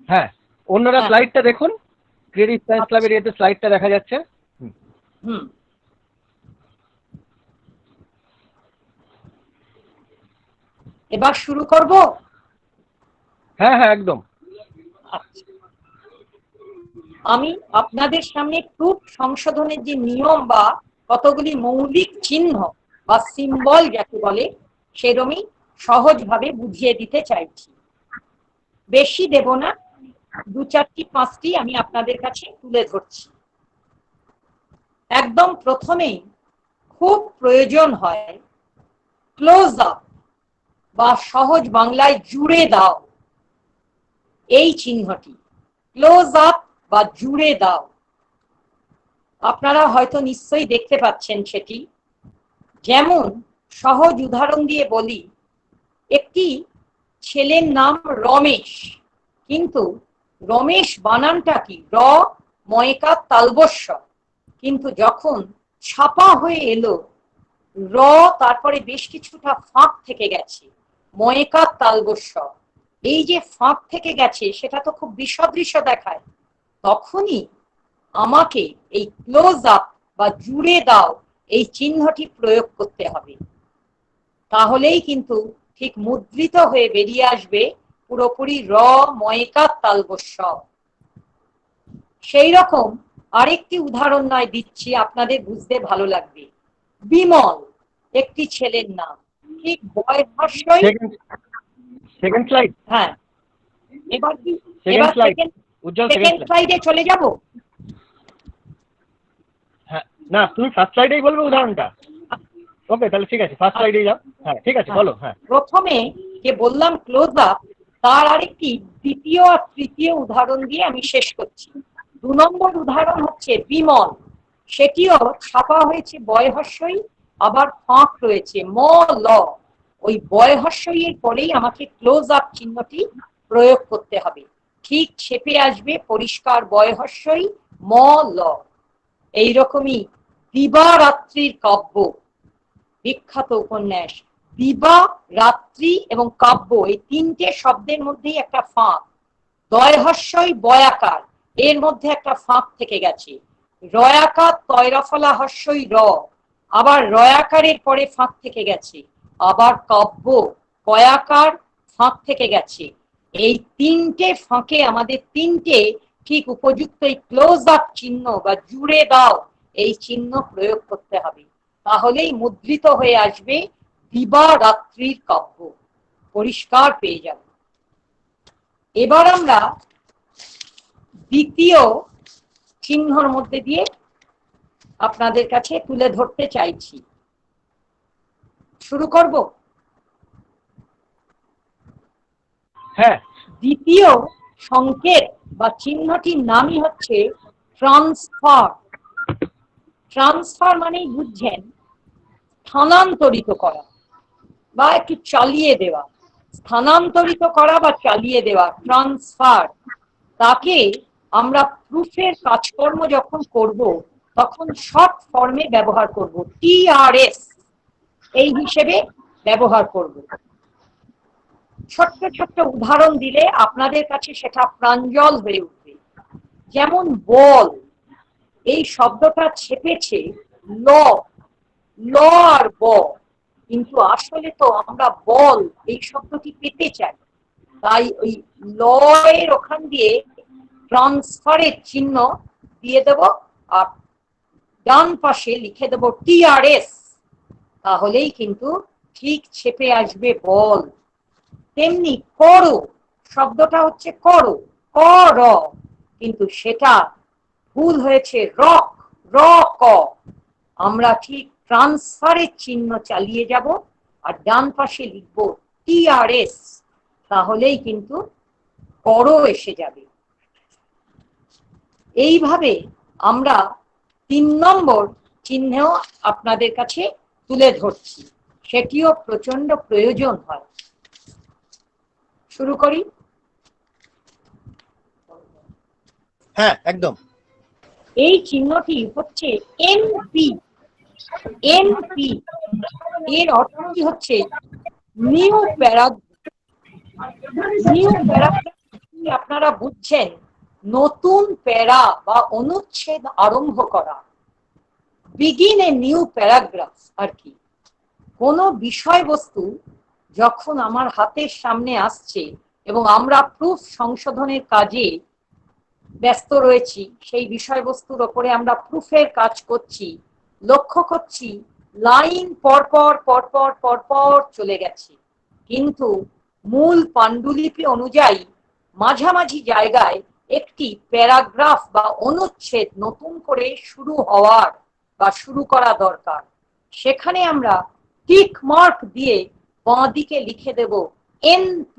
হ্যাঁ, অন্যরা স্লাইডটা দেখুন। ক্রেডিট সায়েন্স ক্লাবের এতে স্লাইডটা দেখা যাচ্ছে। হুম, এবার শুরু করব। হ্যাঁ হ্যাঁ একদম। আচ্ছা, আমি আপনাদের সামনে প্রুফ সংশোধনের যে নিয়ম বা কতগুলি মৌলিক চিহ্ন বা সিম্বল যাকে বলে, সেরকমই সহজভাবে বুঝিয়ে দিতে চাইছি। বেশি দেব না, 2, 4টি 5টি আমি আপনাদের কাছে তুলে ধরছি। একদম প্রথমেই খুব প্রয়োজন হয় ক্লোজ আপ বা সহজ বাংলায় জুড়ে দাও, এই চিহ্নটি। ক্লোজ আপ বা জুড়ে দাও, আপনারা হয়তো নিশ্চয়ই দেখতে পাচ্ছেন সেটি। যেমন সহজ উদাহরণ দিয়ে বলি, একটি ছেলের নাম রমেশ, কিন্তু রমেশ বানানটা কি র ময়কার তালবস্য, কিন্তু যখন ছাপা হয়ে এলো র তারপরে বেশ কিছুটা ফাঁক থেকে গেছে, ময়কার তালবস্য, এই যে ফাঁক থেকে গেছে সেটা তো খুব বিসদৃশ্য দেখায়। তখনই আমাকে এই ক্লোজ আপ বা জুড়ে দাও এই চিহ্নটি প্রয়োগ করতে হবে, তাহলেই কিন্তু ঠিক মুদ্রিত হয়ে বেরিয়ে আসবে পুরোপুরি র ময়কার তালবস্য। সেই রকম আরেকটি উদাহরণ নয় দিচ্ছি, আপনাদের বুঝতে ভালো লাগবে। বিমল, একটি ছেলের নাম, ঠিক বয় হর্ষই। Second slide. হ্যাঁ, এবার কি সেকেন্ড স্লাইড উজ্জ্বল, সেকেন্ড স্লাইডে চলে যাব? হ্যাঁ, না তুমি ফার্স্ট স্লাইডেই বলবে উদাহরণটা। ওকে, তাহলে ঠিক আছে, ফার্স্ট স্লাইডেই যাও। হ্যাঁ ঠিক আছে, বলো। হ্যাঁ, প্রথমে যে বললাম ক্লোজ আপ, তার আরেকটি দ্বিতীয় আর তৃতীয় উদাহরণ দিয়ে আমি শেষ করছি। 2 নম্বর উদাহরণ হচ্ছে বিমল, সেটিও ছাপা হয়েছে বয় হর্ষই, আবার ফাঁক রয়েছে ম ল। ওই বয় হর্ষই এর পরেই আমাকে ক্লোজ আপ চিহ্নটি প্রয়োগ করতে হবে। ঠিক ছেপে আসবে পরিষ্কার বয় হর্ষই ম ল। এইরকমই দিবারাত্রির কাব্য, বিখ্যাত উপন্যাস। দিবা, রাত্রি এবং কাব্য, এই 3টে শব্দের মধ্যেই একটা ফাঁক। দয় হর্ষই বয়াকার, এর মধ্যে একটা ফাঁক থেকে গেছে। রয়াকার তয়রফলা হর্ষই র, আবার রয়াকারের পরে ফাঁক থেকে গেছে। আবার কাব্য কয়াকার, ফাঁক থেকে গেছে। এই 3টে ফাঁকে আমাদের 3টে ঠিক উপযুক্ত এই ক্লোজ আপ চিহ্ন বা জুড়ে দাও এই চিহ্ন প্রয়োগ করতে হবে। তাহলেই মুদ্রিত হয়ে আসবে দিবারাত্রির কাব্য, পরিষ্কার পেয়ে যাবে। এবার আমরা দ্বিতীয় চিহ্নর মধ্যে দিয়ে আপনাদের কাছে তুলে ধরতে চাইছি। শুরু করব। হ্যাঁ, দ্বিতীয় সংকেত বা চিহ্নটির নামই হচ্ছে ট্রান্সফার। ট্রান্সফার মানেই বুঝছেন স্থানান্তরিত করা বা একটু চালিয়ে দেওয়া। স্থানান্তরিত করা বা চালিয়ে দেওয়া, ট্রান্সফার। তাকে আমরা প্রুফের কাজকর্ম যখন করব তখন শর্ট ফর্মে ব্যবহার করব, TRS এই হিসেবে ব্যবহার করব। ছোট্ট ছোট্ট উদাহরণ দিলে আপনাদের কাছে সেটা প্রাঞ্জল হয়ে উঠবে। যেমন বল, এই শব্দটা ছেপেছে ল, ল আর ব, কিন্তু আসলে তো আমরা বল এই শব্দটি পেতে চাই। তাই ওই ল এর ওখান দিয়ে ট্রান্সফারের চিহ্ন দিয়ে দেব, আর ডান পাশে লিখে দেব TRS, তাহলেই কিন্তু ঠিক ছেপে আসবে বল। তেমনি করো, শব্দটা হচ্ছে করো, কর, কিন্তু সেটা ভুল হয়েছে রক, র ক। আমরা ঠিক ট্রান্সফারের চিহ্ন চালিয়ে যাব আর ডান পাশে লিখব TRS, তাহলেই কিন্তু করো এসে যাবে। এইভাবে আমরা 3 নম্বর চিহ্নেও আপনাদের কাছে তুলে ধরছি, সেটিও প্রচন্ড প্রয়োজন হয়। শুরু করি। হ্যাঁ একদম। এই চিহ্নটি হচ্ছে NP। NP এর অর্থটি হচ্ছে নিউ প্যারাগ্রাফ। নিউ প্যারাগ্রাফ আপনারা বুঝছেন নতুন প্যারা বা অনুচ্ছেদ আরম্ভ করা, বিগিন এ নিউ প্যারাগ্রাফ আর কি। কোন বিষয়বস্তু যখন আমার হাতের সামনে আসছে এবং আমরা প্রুফ সংশোধনের কাজে ব্যস্ত রয়েছি, সেই বিষয়বস্তুর ওপরে আমরা প্রুফের কাজ করছি, লক্ষ্য করছি লাইন পরপর পরপর পরপর চলে গেছে, কিন্তু মূল পাণ্ডুলিপি অনুযায়ী মাঝামাঝি জায়গায় একটি প্যারাগ্রাফ বা অনুচ্ছেদ নতুন করে শুরু হওয়ার বা শুরু করা দরকার। সেখানে আমরা টিক মার্ক দিয়ে বাঁ দিকে লিখে দেব NP।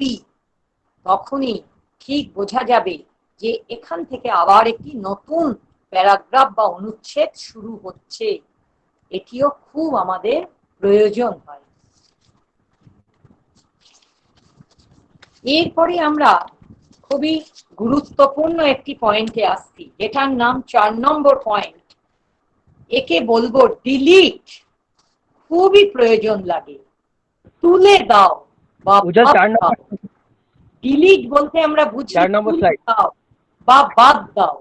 তখনই ঠিক বোঝা যাবে যে এখান থেকে আবার একটি নতুন প্যারাগ্রাফ বা অনুচ্ছেদ শুরু হচ্ছে। এটিও খুব আমাদের প্রয়োজন হয়। এরপরে আমরা খুবই গুরুত্বপূর্ণ একটি পয়েন্টে আসছি, যেটার নাম 4 নম্বর পয়েন্ট। একে বলবো ডিলিট। খুবই প্রয়োজন লাগে, তুলে দাও বা ডিলিট বলতে আমরা বুঝি তুলে দাও বা বাদ দাও।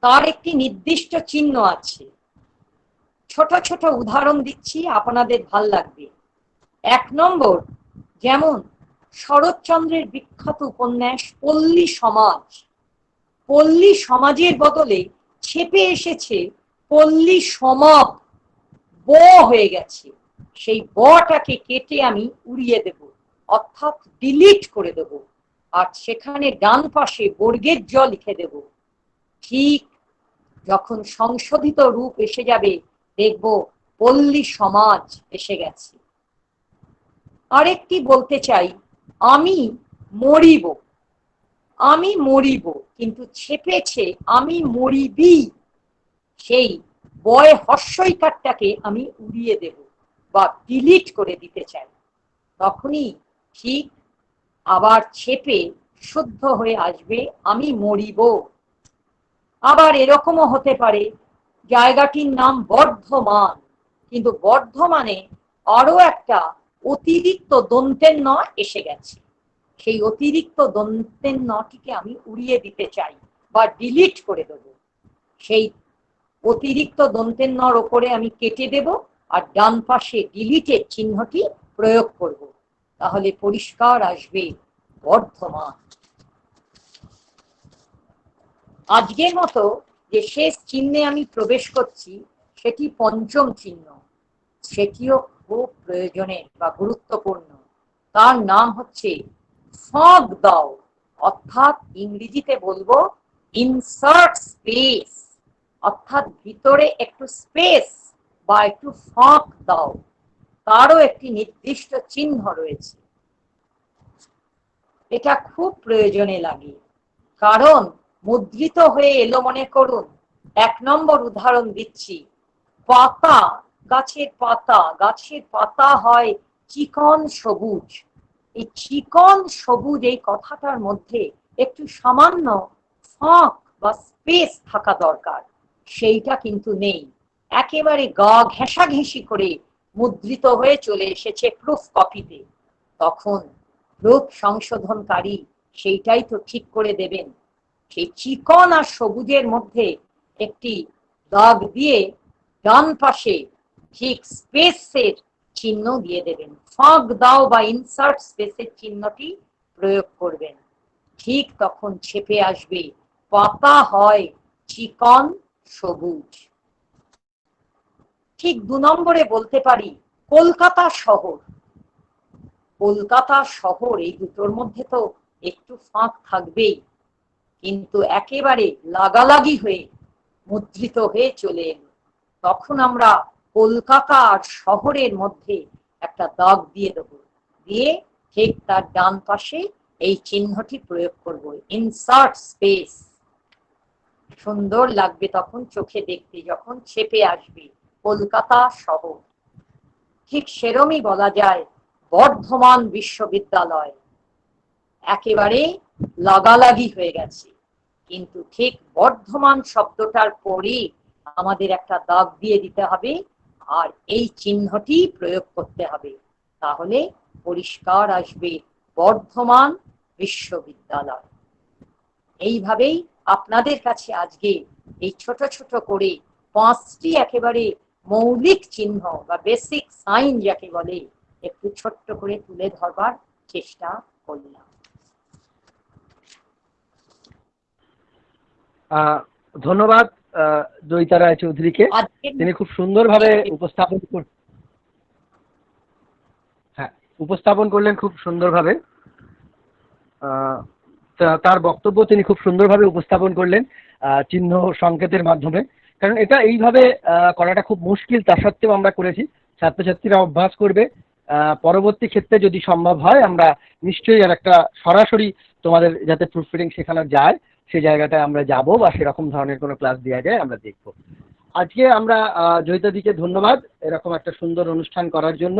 তার একটি নির্দিষ্ট চিহ্ন আছে। ছোট ছোট উদাহরণ দিচ্ছি, আপনাদের ভাল লাগবে। 1 নম্বর, যেমন শরৎচন্দ্রের বিখ্যাত উপন্যাস পল্লী সমাজ। পল্লী সমাজের বদলে ছেপে এসেছে পল্লী সমাজ। ব হয়ে গেছে, সেই বটাকে কেটে আমি উড়িয়ে দেব, অর্থাৎ ডিলিট করে দেব, আর সেখানে ডান পাশে বর্গের জ লিখে দেব। ঠিক যখন সংশোধিত রূপ এসে যাবে, দেখব পল্লী সমাজ এসে গেছে। আরেকটি বলতে চাই, আমি মরিব, আমি মরিব, কিন্তু ছেপেছে আমি মরিবি, সেই বয় হর্ষইকারটাকে আমি উড়িয়ে দেব বা ডিলিট করে দিতে চাই। তখনই ঠিক আবার ছেপে শুদ্ধ হয়ে আসবে আমি মরিব। আবার এরকমও হতে পারে, জায়গাটির নাম বর্ধমান, কিন্তু বর্ধমানে আরো একটা অতিরিক্ত দন্তের ন এসে গেছে, সেই অতিরিক্ত দন্তের নটিকে আমি উড়িয়ে দিতে চাই বা ডিলিট করে দেব। সেই অতিরিক্ত দন্তের নর ওপরে আমি কেটে দেব আর ডান পাশে ডিলিটের চিহ্নটি প্রয়োগ করব, তাহলে পরিষ্কার আসবে বর্ধমান। আজকের মতো যে শেষ চিহ্নে আমি প্রবেশ করছি সেটি পঞ্চম চিহ্ন, সেটিও খুব প্রয়োজনের বা গুরুত্বপূর্ণ। তার নাম হচ্ছে ফাঁক দাও, অর্থাৎ ইংরেজিতে বলবো ইনসার্ট স্পেস, অর্থাৎ ভিতরে একটু স্পেস বা একটু ফাঁক দাও, তারও একটি নির্দিষ্ট চিহ্ন রয়েছে। এটা খুব প্রয়োজনে লাগে, কারণ মুদ্রিত হয়ে এলো, মনে করুন 1 নম্বর উদাহরণ দিচ্ছি, পাতা, গাছের পাতা, গাছের পাতা হয় চিকন সবুজ। এই চিকন সবুজ এই কথাটার মধ্যে একটু সামান্য ফাঁক বা স্পেস থাকা দরকার, সেইটা কিন্তু নেই, একেবারে গা ঘেঁষাঘেঁষি করে মুদ্রিত হয়ে চলে এসেছে প্রুফ কপিতে। তখন প্রুফ সংশোধনকারী সেইটাই তো ঠিক করে দেবেন, সেই চিকন আর সবুজের মধ্যে একটি দাগ দিয়ে ডান পাশে ঠিক স্পেসের চিহ্ন দিয়ে দেবেন, ফাঁক দাও বা ইনসার্ট স্পেসের চিহ্নটি প্রয়োগ করবেন। ঠিক তখন ছেপে আসবে পাতা হয় চিকন সবুজ। ঠিক 2 নম্বরে বলতে পারি কলকাতা শহর। কলকাতা শহর, এই দুটোর মধ্যে তো একটু ফাঁক থাকবেই, কিন্তু একেবারে লাগালাগি হয়ে মুদ্রিত হয়ে চলে এলো। তখন আমরা কলকাতা আর শহরের মধ্যে একটা দাগ দিয়ে দেব, দিয়ে ঠিক তার ডান পাশে এই চিহ্নটি প্রয়োগ করব, ইনসার্ট স্পেস। সুন্দর লাগবে তখন চোখে দেখতে যখন ছেপে আসবে কলকাতা শহর। ঠিক সেরমই বলা যায় বর্ধমান বিশ্ববিদ্যালয়, একেবারে লাগালাগি হয়ে গেছে, কিন্তু ঠিক বর্ধমান শব্দটার পরে আমাদের একটা দাগ দিয়ে দিতে হবে আর এই চিহ্নটি প্রয়োগ করতে হবে, তাহলে পরিষ্কার আসবে বর্ধমান বিশ্ববিদ্যালয়। এইভাবেই আপনাদের কাছে আজকে এই ছোট ছোট করে 5টি একেবারে মৌলিক চিহ্ন বা বেসিক সাইন যাকে বলে, একটু ছোট্ট করে তুলে ধরবার চেষ্টা করলাম। ধন্যবাদ জয়িতা রায় চৌধুরীকে, তিনি খুব সুন্দরভাবে উপস্থাপন করলেন, খুব সুন্দরভাবে তার বক্তব্য তিনি খুব সুন্দরভাবে উপস্থাপন করলেন চিহ্ন সংকেতের মাধ্যমে। কারণ এটা এইভাবে করাটা খুব মুশকিল, তা সত্ত্বেও আমরা করেছি, ছাত্রছাত্রীরা অভ্যাস করবে। পরবর্তী ক্ষেত্রে যদি সম্ভব হয় আমরা নিশ্চয়ই আর একটা সরাসরি তোমাদের যাতে প্রুফ রিডিং শেখানো যায় সেই জায়গাটায় আমরা যাব, বা সেরকম ধরনের কোনো ক্লাস দেওয়া যায় আমরা দেখব। আজকে আমরা জয়িতাদিকে ধন্যবাদ এরকম একটা সুন্দর অনুষ্ঠান করার জন্য।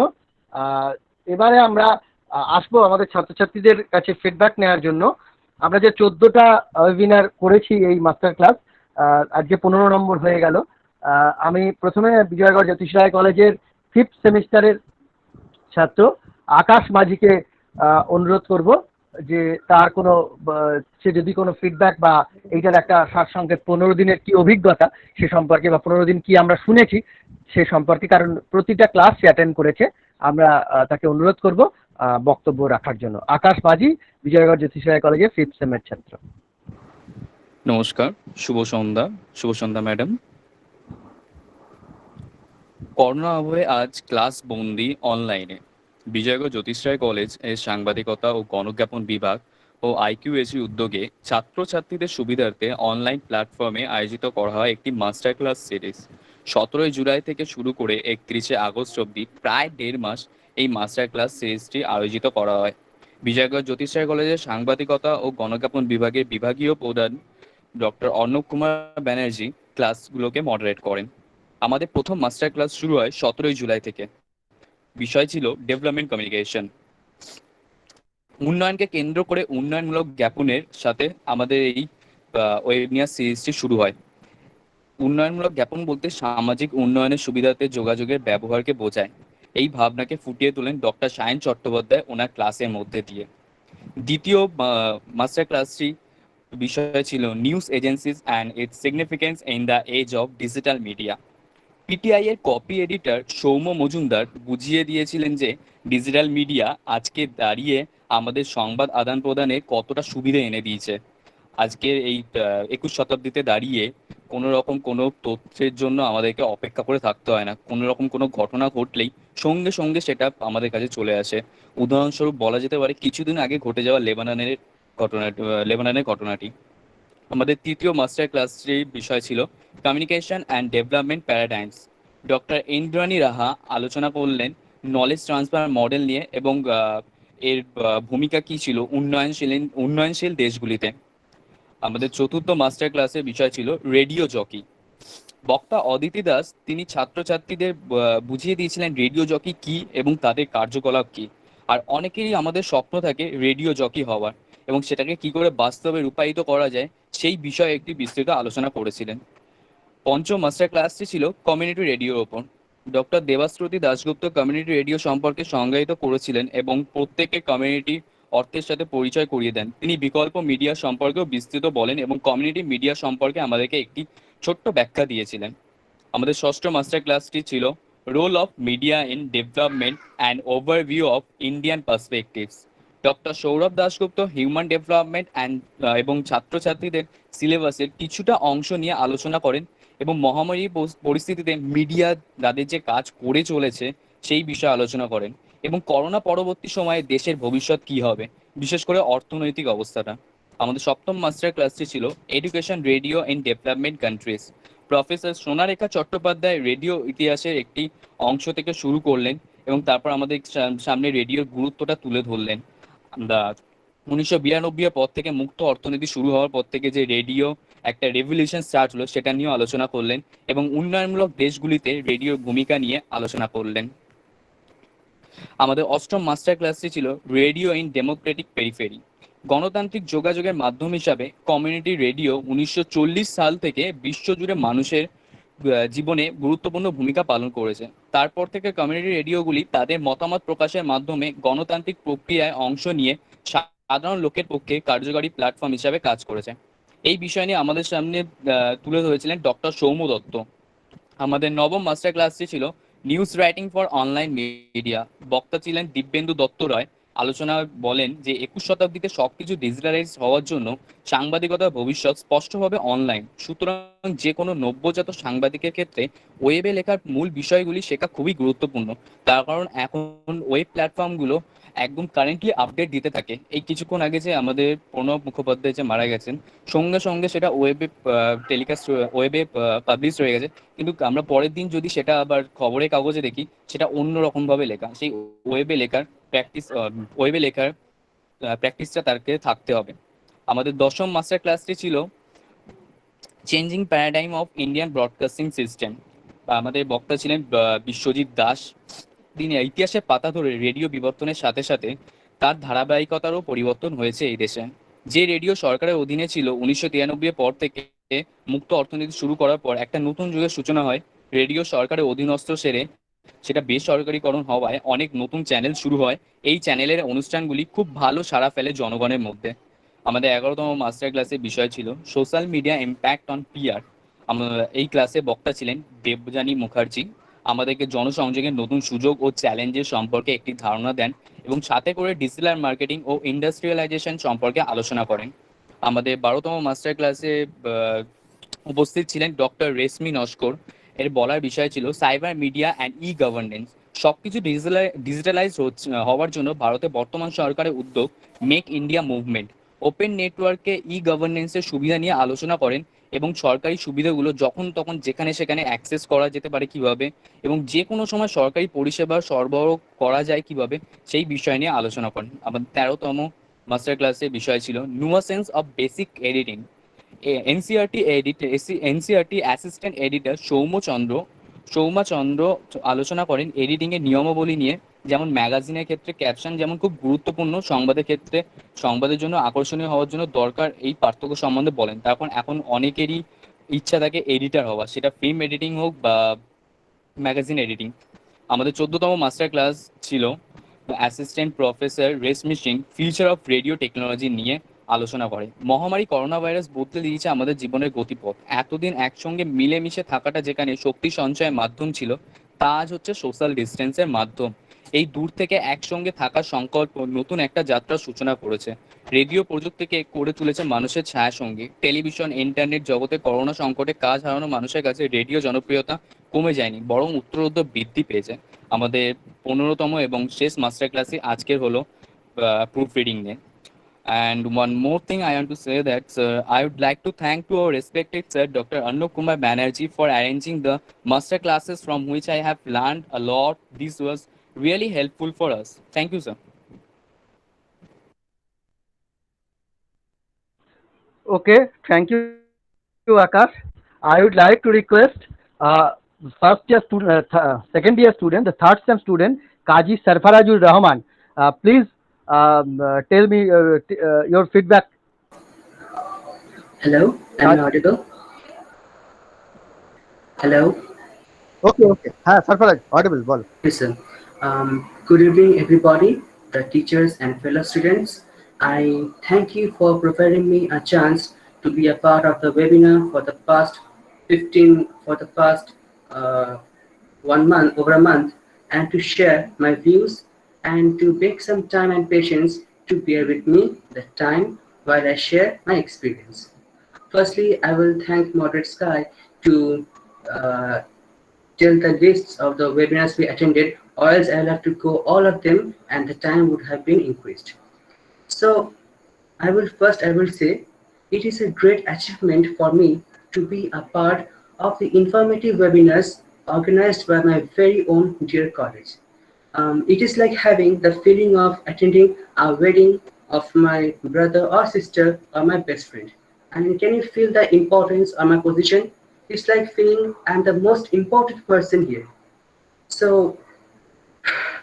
এবারে আমরা আসবো আমাদের ছাত্রছাত্রীদের কাছে ফিডব্যাক নেওয়ার জন্য। আমরা যে 14টা ওয়েবিনার করেছি এই মাস্টার ক্লাস, আজকে 15 নম্বর হয়ে গেল। আমি প্রথমে বিজয়গড় জ্যোতিষ রায় কলেজের 5th সেমিস্টারের ছাত্র আকাশ মাঝিকে অনুরোধ করব যে তার কোনো সে যদি কোনো ফিডব্যাক বা এইটার একটা সারসংক্ষেপ 15 দিনের কি অভিজ্ঞতা সে সম্পর্কে, বা 15 দিন কি আমরা শুনেছি সে সম্পর্কে, কারণ প্রতিটা ক্লাস সে অ্যাটেন্ড করেছে, আমরা তাকে অনুরোধ করব বক্তব্য রাখার জন্য। আকাশ মাঝি, বিজয়গড় জ্যোতিষ রায় কলেজের 5th সেমের ছাত্র। নমস্কার, শুভ সন্ধ্যা। শুভ সন্ধ্যা ম্যাডাম। করোনা আবহে আজ ক্লাস বন্দি অনলাইনে। বিজয়গড় জ্যোতিষরায় কলেজ এর সাংবাদিকতা ও গণজ্ঞাপন বিভাগ ও আইকিউএসি উদ্যোগে ছাত্রছাত্রীদের সুবিধার্থে অনলাইন প্ল্যাটফর্মে আয়োজিত করা হয় একটি মাস্টার ক্লাস সিরিজ। 17 জুলাই থেকে শুরু করে 31 আগস্ট অবধি প্রায় 1.5 মাস এই মাস্টার ক্লাস সিরিজটি আয়োজিত করা হয়। বিজয়গড় জ্যোতিষরায় কলেজের সাংবাদিকতা ও গণজ্ঞাপন বিভাগের বিভাগীয় প্রধান ডক্টর অর্ণব কুমার ব্যানার্জি ক্লাসগুলোকে মডারেট করেন। আমাদের প্রথম মাস্টার ক্লাস শুরু হয় 17 জুলাই থেকে। বিষয় ছিল ডেভেলপমেন্ট কমিউনিকেশন। উন্নয়নকে কেন্দ্র করে উন্নয়নমূলক জ্ঞাপনের সাথে আমাদের এই ওয়েবিনার সিরিজটি শুরু হয়। উন্নয়নমূলক জ্ঞাপন বলতে সামাজিক উন্নয়নের সুবিধাতে যোগাযোগের ব্যবহারকে বোঝায়। এই ভাবনাকে ফুটিয়ে তোলেন ডক্টর সায়ন চট্টোপাধ্যায় ওনার ক্লাসের মধ্যে দিয়ে। দ্বিতীয় মাস্টার ক্লাসটি বিষয় ছিল news agencies and its significance in the age of digital media. PTI এর কপি এডিটর সৌম্য মজুমদার বুঝিয়ে দিয়েছিলেন যে ডিজিটাল মিডিয়া আজকে দাঁড়িয়ে আমাদের সংবাদ আদান প্রদানে কতটা সুবিধা এনে দিয়েছে। আজকের এই 21 শতাব্দীতে দাঁড়িয়ে কোনো রকম কোনো তথ্যের জন্য আমাদেরকে অপেক্ষা করে থাকতে হয় না। কোনো রকম কোনো ঘটনা ঘটলেই সঙ্গে সঙ্গে সেটা আমাদের কাছে চলে আসে। উদাহরণস্বরূপ বলা যেতে পারে কিছুদিন আগে ঘটে যাওয়া লেবাননের ঘটনাটি। আমাদের তৃতীয় মাস্টার ক্লাসটির বিষয় ছিল communication and development paradigms. Doctor Indrani Raha আলোচনা করলেন নলেজ ট্রান্সফার মডেল নিয়ে এবং এর ভূমিকা কি ছিল উন্নয়নশীল দেশগুলিতে। আমাদের চতুর্থ মাস্টার ক্লাসের বিষয় ছিল রেডিও জকি। বক্তা অদিতি দাস তিনি ছাত্রছাত্রীদের বুঝিয়ে দিয়েছিলেন রেডিও জকি কি এবং তাদের কার্যকলাপ কি। আর অনেকেরই আমাদের স্বপ্ন থাকে রেডিও জকি হওয়ার এবং সেটাকে কি করে বাস্তবে রূপায়িত করা যায় সেই বিষয়ে একটি বিস্তৃত আলোচনা করেছিলেন। পঞ্চম মাস্টার ক্লাসটি ছিল কমিউনিটি রেডিওর ওপর। ডক্টর দেবাশ্রুতি দাশগুপ্ত কমিউনিটি রেডিও সম্পর্কে সংজ্ঞায়িত করেছিলেন এবং প্রত্যেকের কমিউনিটি অর্থের সাথে পরিচয় করিয়ে দেন। তিনি বিকল্প মিডিয়া সম্পর্কেও বিস্তৃত বলেন এবং কমিউনিটি মিডিয়া সম্পর্কে আমাদেরকে একটি ছোট্ট ব্যাখ্যা দিয়েছিলেন। আমাদের ষষ্ঠ মাস্টার ক্লাসটি ছিল role of media in development and overview of Indian perspectives. Doctor Sourav Dasgupta human development এবং ছাত্রছাত্রীদের সিলেবাসের কিছুটা অংশ নিয়ে আলোচনা করেন এবং মহামারী পরিস্থিতিতে মিডিয়া তাদের যে কাজ করে চলেছে সেই বিষয়ে আলোচনা করেন এবং করোনা পরবর্তী সময়ে দেশের ভবিষ্যৎ কি হবে, বিশেষ করে অর্থনৈতিক অবস্থাটা। আমাদের সপ্তম মাস্টার ক্লাসটি ছিল education radio in development countries. Professor Sonarekha Chattopadhyay radio ইতিহাসের একটি অংশ থেকে শুরু করলেন এবং তারপর আমাদের সামনে রেডিওর গুরুত্বটা তুলে ধরলেন। আমরা 1992 এর পর থেকে মুক্ত অর্থনীতি শুরু হওয়ার পর থেকে যে রেডিও একটা রেভলিউশন স্টার্ট হলো সেটা নিয়েও আলোচনা করলেন এবং উন্নয়নমূলক দেশগুলিতে রেডিওর ভূমিকা নিয়ে আলোচনা করলেন। আমাদের অষ্টম মাস্টার ক্লাসটি ছিল রেডিও ইন ডেমোক্রেটিক পেরিফেরি। গণতান্ত্রিক যোগাযোগের মাধ্যম হিসাবে কমিউনিটি রেডিও 1940 সাল থেকে বিশ্বজুড়ে মানুষের জীবনে গুরুত্বপূর্ণ ভূমিকা পালন করেছে। তারপর থেকে কমিউনিটি রেডিওগুলি তাদের মতামত প্রকাশের মাধ্যমে গণতান্ত্রিক প্রক্রিয়ায় অংশ নিয়ে সাধারণ লোকের পক্ষে কার্যকরী প্ল্যাটফর্ম হিসাবে কাজ করেছে। এই বিষয় নিয়ে আমাদের সামনে তুলে ধরেছিলেন ডক্টর সৌম্য দত্ত। আমাদের নবম মাস্টার ক্লাসটি ছিল news writing for online media. বক্তা ছিলেন দিব্যেন্দু দত্ত রায়। আলোচনা বলেন যে 21 শতাব্দীতে সবকিছু ডিজিটালাইজ হওয়ার জন্য সাংবাদিকতার ভবিষ্যৎ স্পষ্টভাবে অনলাইন। সুতরাং যে কোনো নব্যজাত সাংবাদিকের ক্ষেত্রে ওয়েবে লেখার মূল বিষয়গুলি শেখা খুবই গুরুত্বপূর্ণ। তার কারণ এখন ওয়েব প্ল্যাটফর্মগুলো একদম কারেন্টলি আপডেট দিতে থাকে। এই কিছুক্ষণ আগে যে আমাদের প্রণব মুখোপাধ্যায় যে মারা গেছেন সঙ্গে সঙ্গে সেটা ওয়েবে পাবলিশ হয়ে গেছে, কিন্তু আমরা পরের দিন যদি সেটা আবার খবরের কাগজে দেখি সেটা অন্য রকম ভাবে লেখা। সেই ওয়েবে লেখার প্র্যাকটিসটা তাকে থাকতে হবে। আমাদের দশম মাস্টার ক্লাসটি ছিল changing paradigm of Indian broadcasting system. আমাদের বক্তা ছিলেন বিশ্বজিৎ দাস। তিনি ইতিহাসের পাতা ধরে রেডিও বিবর্তনের সাথে সাথে তার ধারাবাহিকতারও পরিবর্তন হয়েছে এই দেশে। যে রেডিও সরকারের অধীনে ছিল 1993 এর পর থেকে মুক্ত অর্থনীতি শুরু করার পর একটা নতুন যুগের সূচনা হয়। রেডিও সরকারের অধীনস্থ সেরে সেটা বেসরকারিকরণ হওয়ায় অনেক নতুন চ্যানেল শুরু হয়। এই চ্যানেলের অনুষ্ঠানগুলি খুব ভালো সাড়া ফেলে জনগণের মধ্যে। আমাদের 11তম মাস্টার ক্লাসের বিষয় ছিল social media impact on PR. এই ক্লাসে বক্তা ছিলেন দেবযানী মুখার্জি। আমাদেরকে জনসংযোগের নতুন সুযোগ ও চ্যালেঞ্জের সম্পর্কে একটি ধারণা দেন এবং সাথে করে ডিজিটাল মার্কেটিং ও ইন্ডাস্ট্রিয়ালাইজেশন সম্পর্কে আলোচনা করেন। আমাদের 12তম মাস্টার ক্লাসে উপস্থিত ছিলেন ডক্টর রেশমি নস্কর। এর বলার বিষয় ছিল cyber media and E governance. সবকিছু ডিজিটালাইজ হওয়ার জন্য ভারতে বর্তমান সরকারের উদ্যোগ মেক ইন্ডিয়া মুভমেন্ট ওপেন নেটওয়ার্কে ই গভর্নেন্সের সুবিধা নিয়ে আলোচনা করেন এবং সরকারি সুবিধাগুলো যখন তখন যেখানে সেখানে অ্যাক্সেস করা যেতে পারে কিভাবে এবং যে কোনো সময় সরকারি পরিষেবা সরবরাহ করা যায় কিভাবে সেই বিষয় নিয়ে আলোচনা করেন। আমাদের 13তম মাস্টার ক্লাসের বিষয় ছিল nuances of basic editing. NCERT assistant editor Soumyachandra আলোচনা করেন এডিটিং এর নিয়মাবলী নিয়ে, যেমন ম্যাগাজিনের ক্ষেত্রে ক্যাপশন যেমন খুব গুরুত্বপূর্ণ, সংবাদের ক্ষেত্রে সংবাদের জন্য আকর্ষণীয় হওয়ার জন্য দরকার এই পার্থক্য সম্বন্ধে বলেন। এখন অনেকেরই ইচ্ছা থাকে এডিটর হওয়া, সেটা ফিল্ম এডিটিং হোক বা ম্যাগাজিন এডিটিং। আমাদের 14তম মাস্টার ক্লাস ছিল assistant professor reshmi Singh future of radio technology নিয়ে আলোচনা করে। মহামারী করোনা ভাইরাস বদলে দিয়েছে আমাদের জীবনের গতিপথ। এতদিন একসঙ্গে মিলেমিশে থাকাটা যেখানে শক্তি সঞ্চয়ের মাধ্যম ছিল, তা আজ হচ্ছে সোশ্যাল ডিস্টেন্সের মাধ্যম। এই দূর থেকে একসঙ্গে থাকার সংকল্প নতুন একটা যাত্রার সূচনা করেছে। রেডিও প্রযুক্তিকে করে তুলেছে মানুষের ছায়া সঙ্গী। টেলিভিশন ইন্টারনেট জগতে করোনা সংকটে কাজ হারানো মানুষের কাছে রেডিও জনপ্রিয়তা কমে যায়নি, বরং উত্তরোত্তর বৃদ্ধি পেয়েছে। আমাদের 15তম এবং শেষ মাস্টার ক্লাসে আজকের হলো প্রুফ রিডিং নিয়ে। And one more thing I want to say that I would like to thank to our respected sir Dr. Arnab Kumar Banerjee for arranging the master classes from which I have learned a lot. This was really helpful for us. Thank you, sir. Okay, thank you, Akash. I would like to request first year student, second year student, the third sem student, Kaji Sarfarajul Rahman. Please tell me your feedback. Hello, am I audible? Hello. Okay, okay. Ha, Sarfaraj, audible. Bol. Listen. Good evening, everybody, the teachers and fellow students. I thank you for providing me a chance to be a part of the webinar for the past 1 month, over a month, and to share my views and to take some time and patience to bear with me the time while I share my experience. Firstly, I will thank Moderate Sky to tell the lists of the webinars we attended, or else I'll have to go all of them and the time would have been increased. So I will say it is a great achievement for me to be a part of the informative webinars organized by my very own dear college. It is like having the feeling of attending a wedding of my brother or sister or my best friend. And can you feel the importance of my position? It's like feeling I'm the most important person here. So,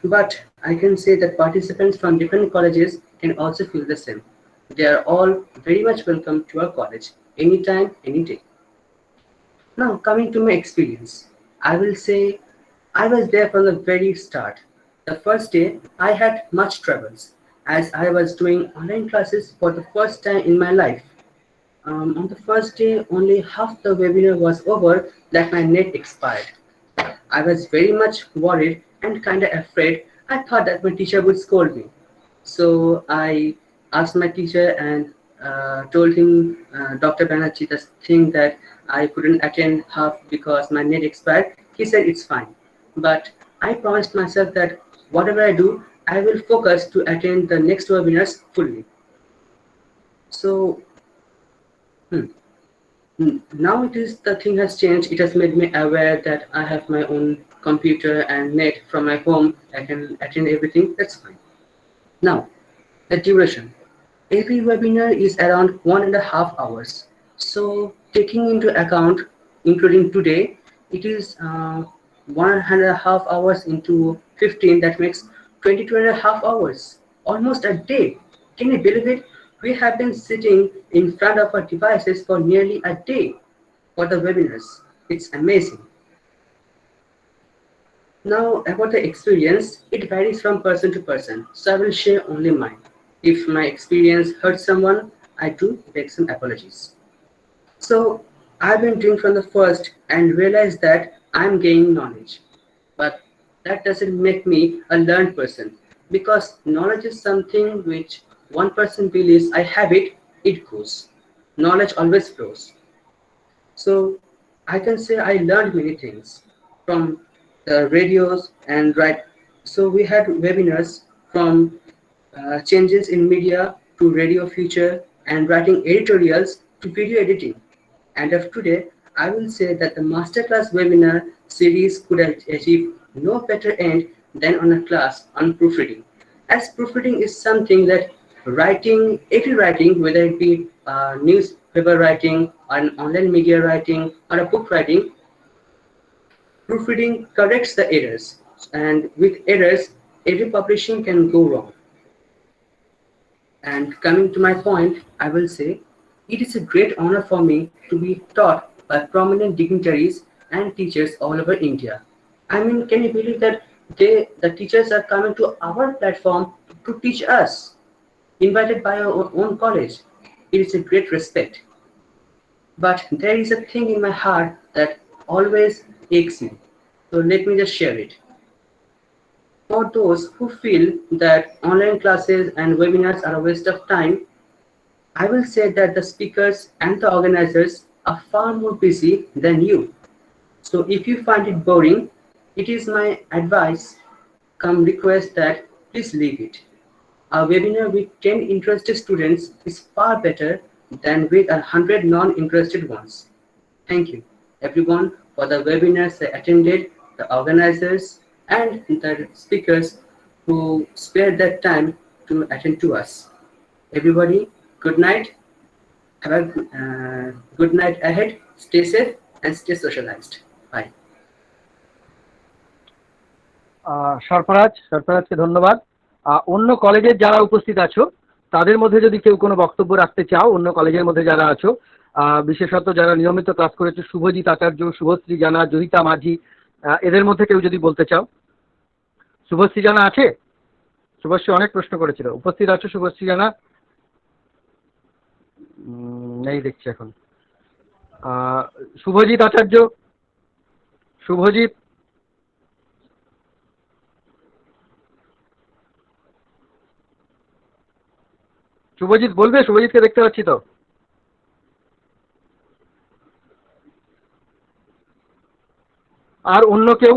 but I can say that participants from different colleges can also feel the same. They are all very much welcome to our college, anytime, any day. Now, coming to my experience, I will say I was there from the very start. The first day, I had much troubles as I was doing online classes for the first time in my life. On the first day, only half the webinar was over that my net expired. I was very much worried and kind of afraid. I thought that my teacher would scold me. So I asked my teacher and told him, Dr. Banerjee, the thing that I couldn't attend half because my net expired. He said it's fine. But I promised myself that whatever I do, I will focus to attend the next webinars fully. So now the thing has changed. It has made me aware that I have my own computer and net from my home. I can attend everything. That's fine. Now, the duration. Every webinar is around 1.5 hours. So taking into account, including today, it is 1.5 hours into 15. That makes 22.5 hours. Almost a day. Can you believe it? We have been sitting in front of our devices for nearly a day for the webinars. It's amazing. Now, about the experience, it varies from person to person, so I will share only mine. If my experience hurts someone, I do make some apologies. So, I've been doing from the first and realized that I'm gaining knowledge. But that doesn't make me a learned person, because knowledge is something which one person believes I have it, it goes. Knowledge always flows. So I can say I learned many things from the radios and right. So we had webinars from changes in media to radio future and writing editorials to video editing. And of today, I will say that the masterclass webinar series could achieve no better end than on a class on proofreading. As proofreading is something that writing, every writing, whether it be newspaper writing, or an online media writing, or a book writing, proofreading corrects the errors. And with errors, every publishing can go wrong. And coming to my point, I will say it is a great honor for me to be taught by prominent dignitaries and teachers all over India. I mean, can you believe that the teachers are coming to our platform to teach us, invited by our own college? It is a great respect. But there is a thing in my heart that always aches me. So let me just share it. For those who feel that online classes and webinars are a waste of time, I will say that the speakers and the organizers are far more busy than you. So if you find it boring, it is my advice, come request that please leave it. A webinar with 10 interested students is far better than with 100 non-interested ones. Thank you, everyone, for the webinars they attended, the organizers, and the speakers who spared that time to attend to us. Everybody, good night. Have a good night ahead. Stay safe and stay socialized. Bye. সরফরাজকে ধন্যবাদ। অন্য কলেজের যারা উপস্থিত আছো তাদের মধ্যে যদি কেউ কোনো বক্তব্য রাখতে চাও, অন্য কলেজের মধ্যে যারা আছো, বিশেষত যারা নিয়মিত ক্লাস করেছো, শুভজিৎ আচার্য, শুভশ্রী জানা, জয়িতা মাঝি, এদের মধ্যে কেউ যদি বলতে চাও। শুভশ্রী জানা আছে? শুভশ্রী অনেক প্রশ্ন করেছিল। উপস্থিত আছো শুভশ্রী জানা? নেই দেখছি এখন। শুভজিৎ আচার্য, শুভজিৎ, শুভজিৎ বলবে? শুভজিৎকে দেখতে পাচ্ছি তো। আর অন্য কেউ?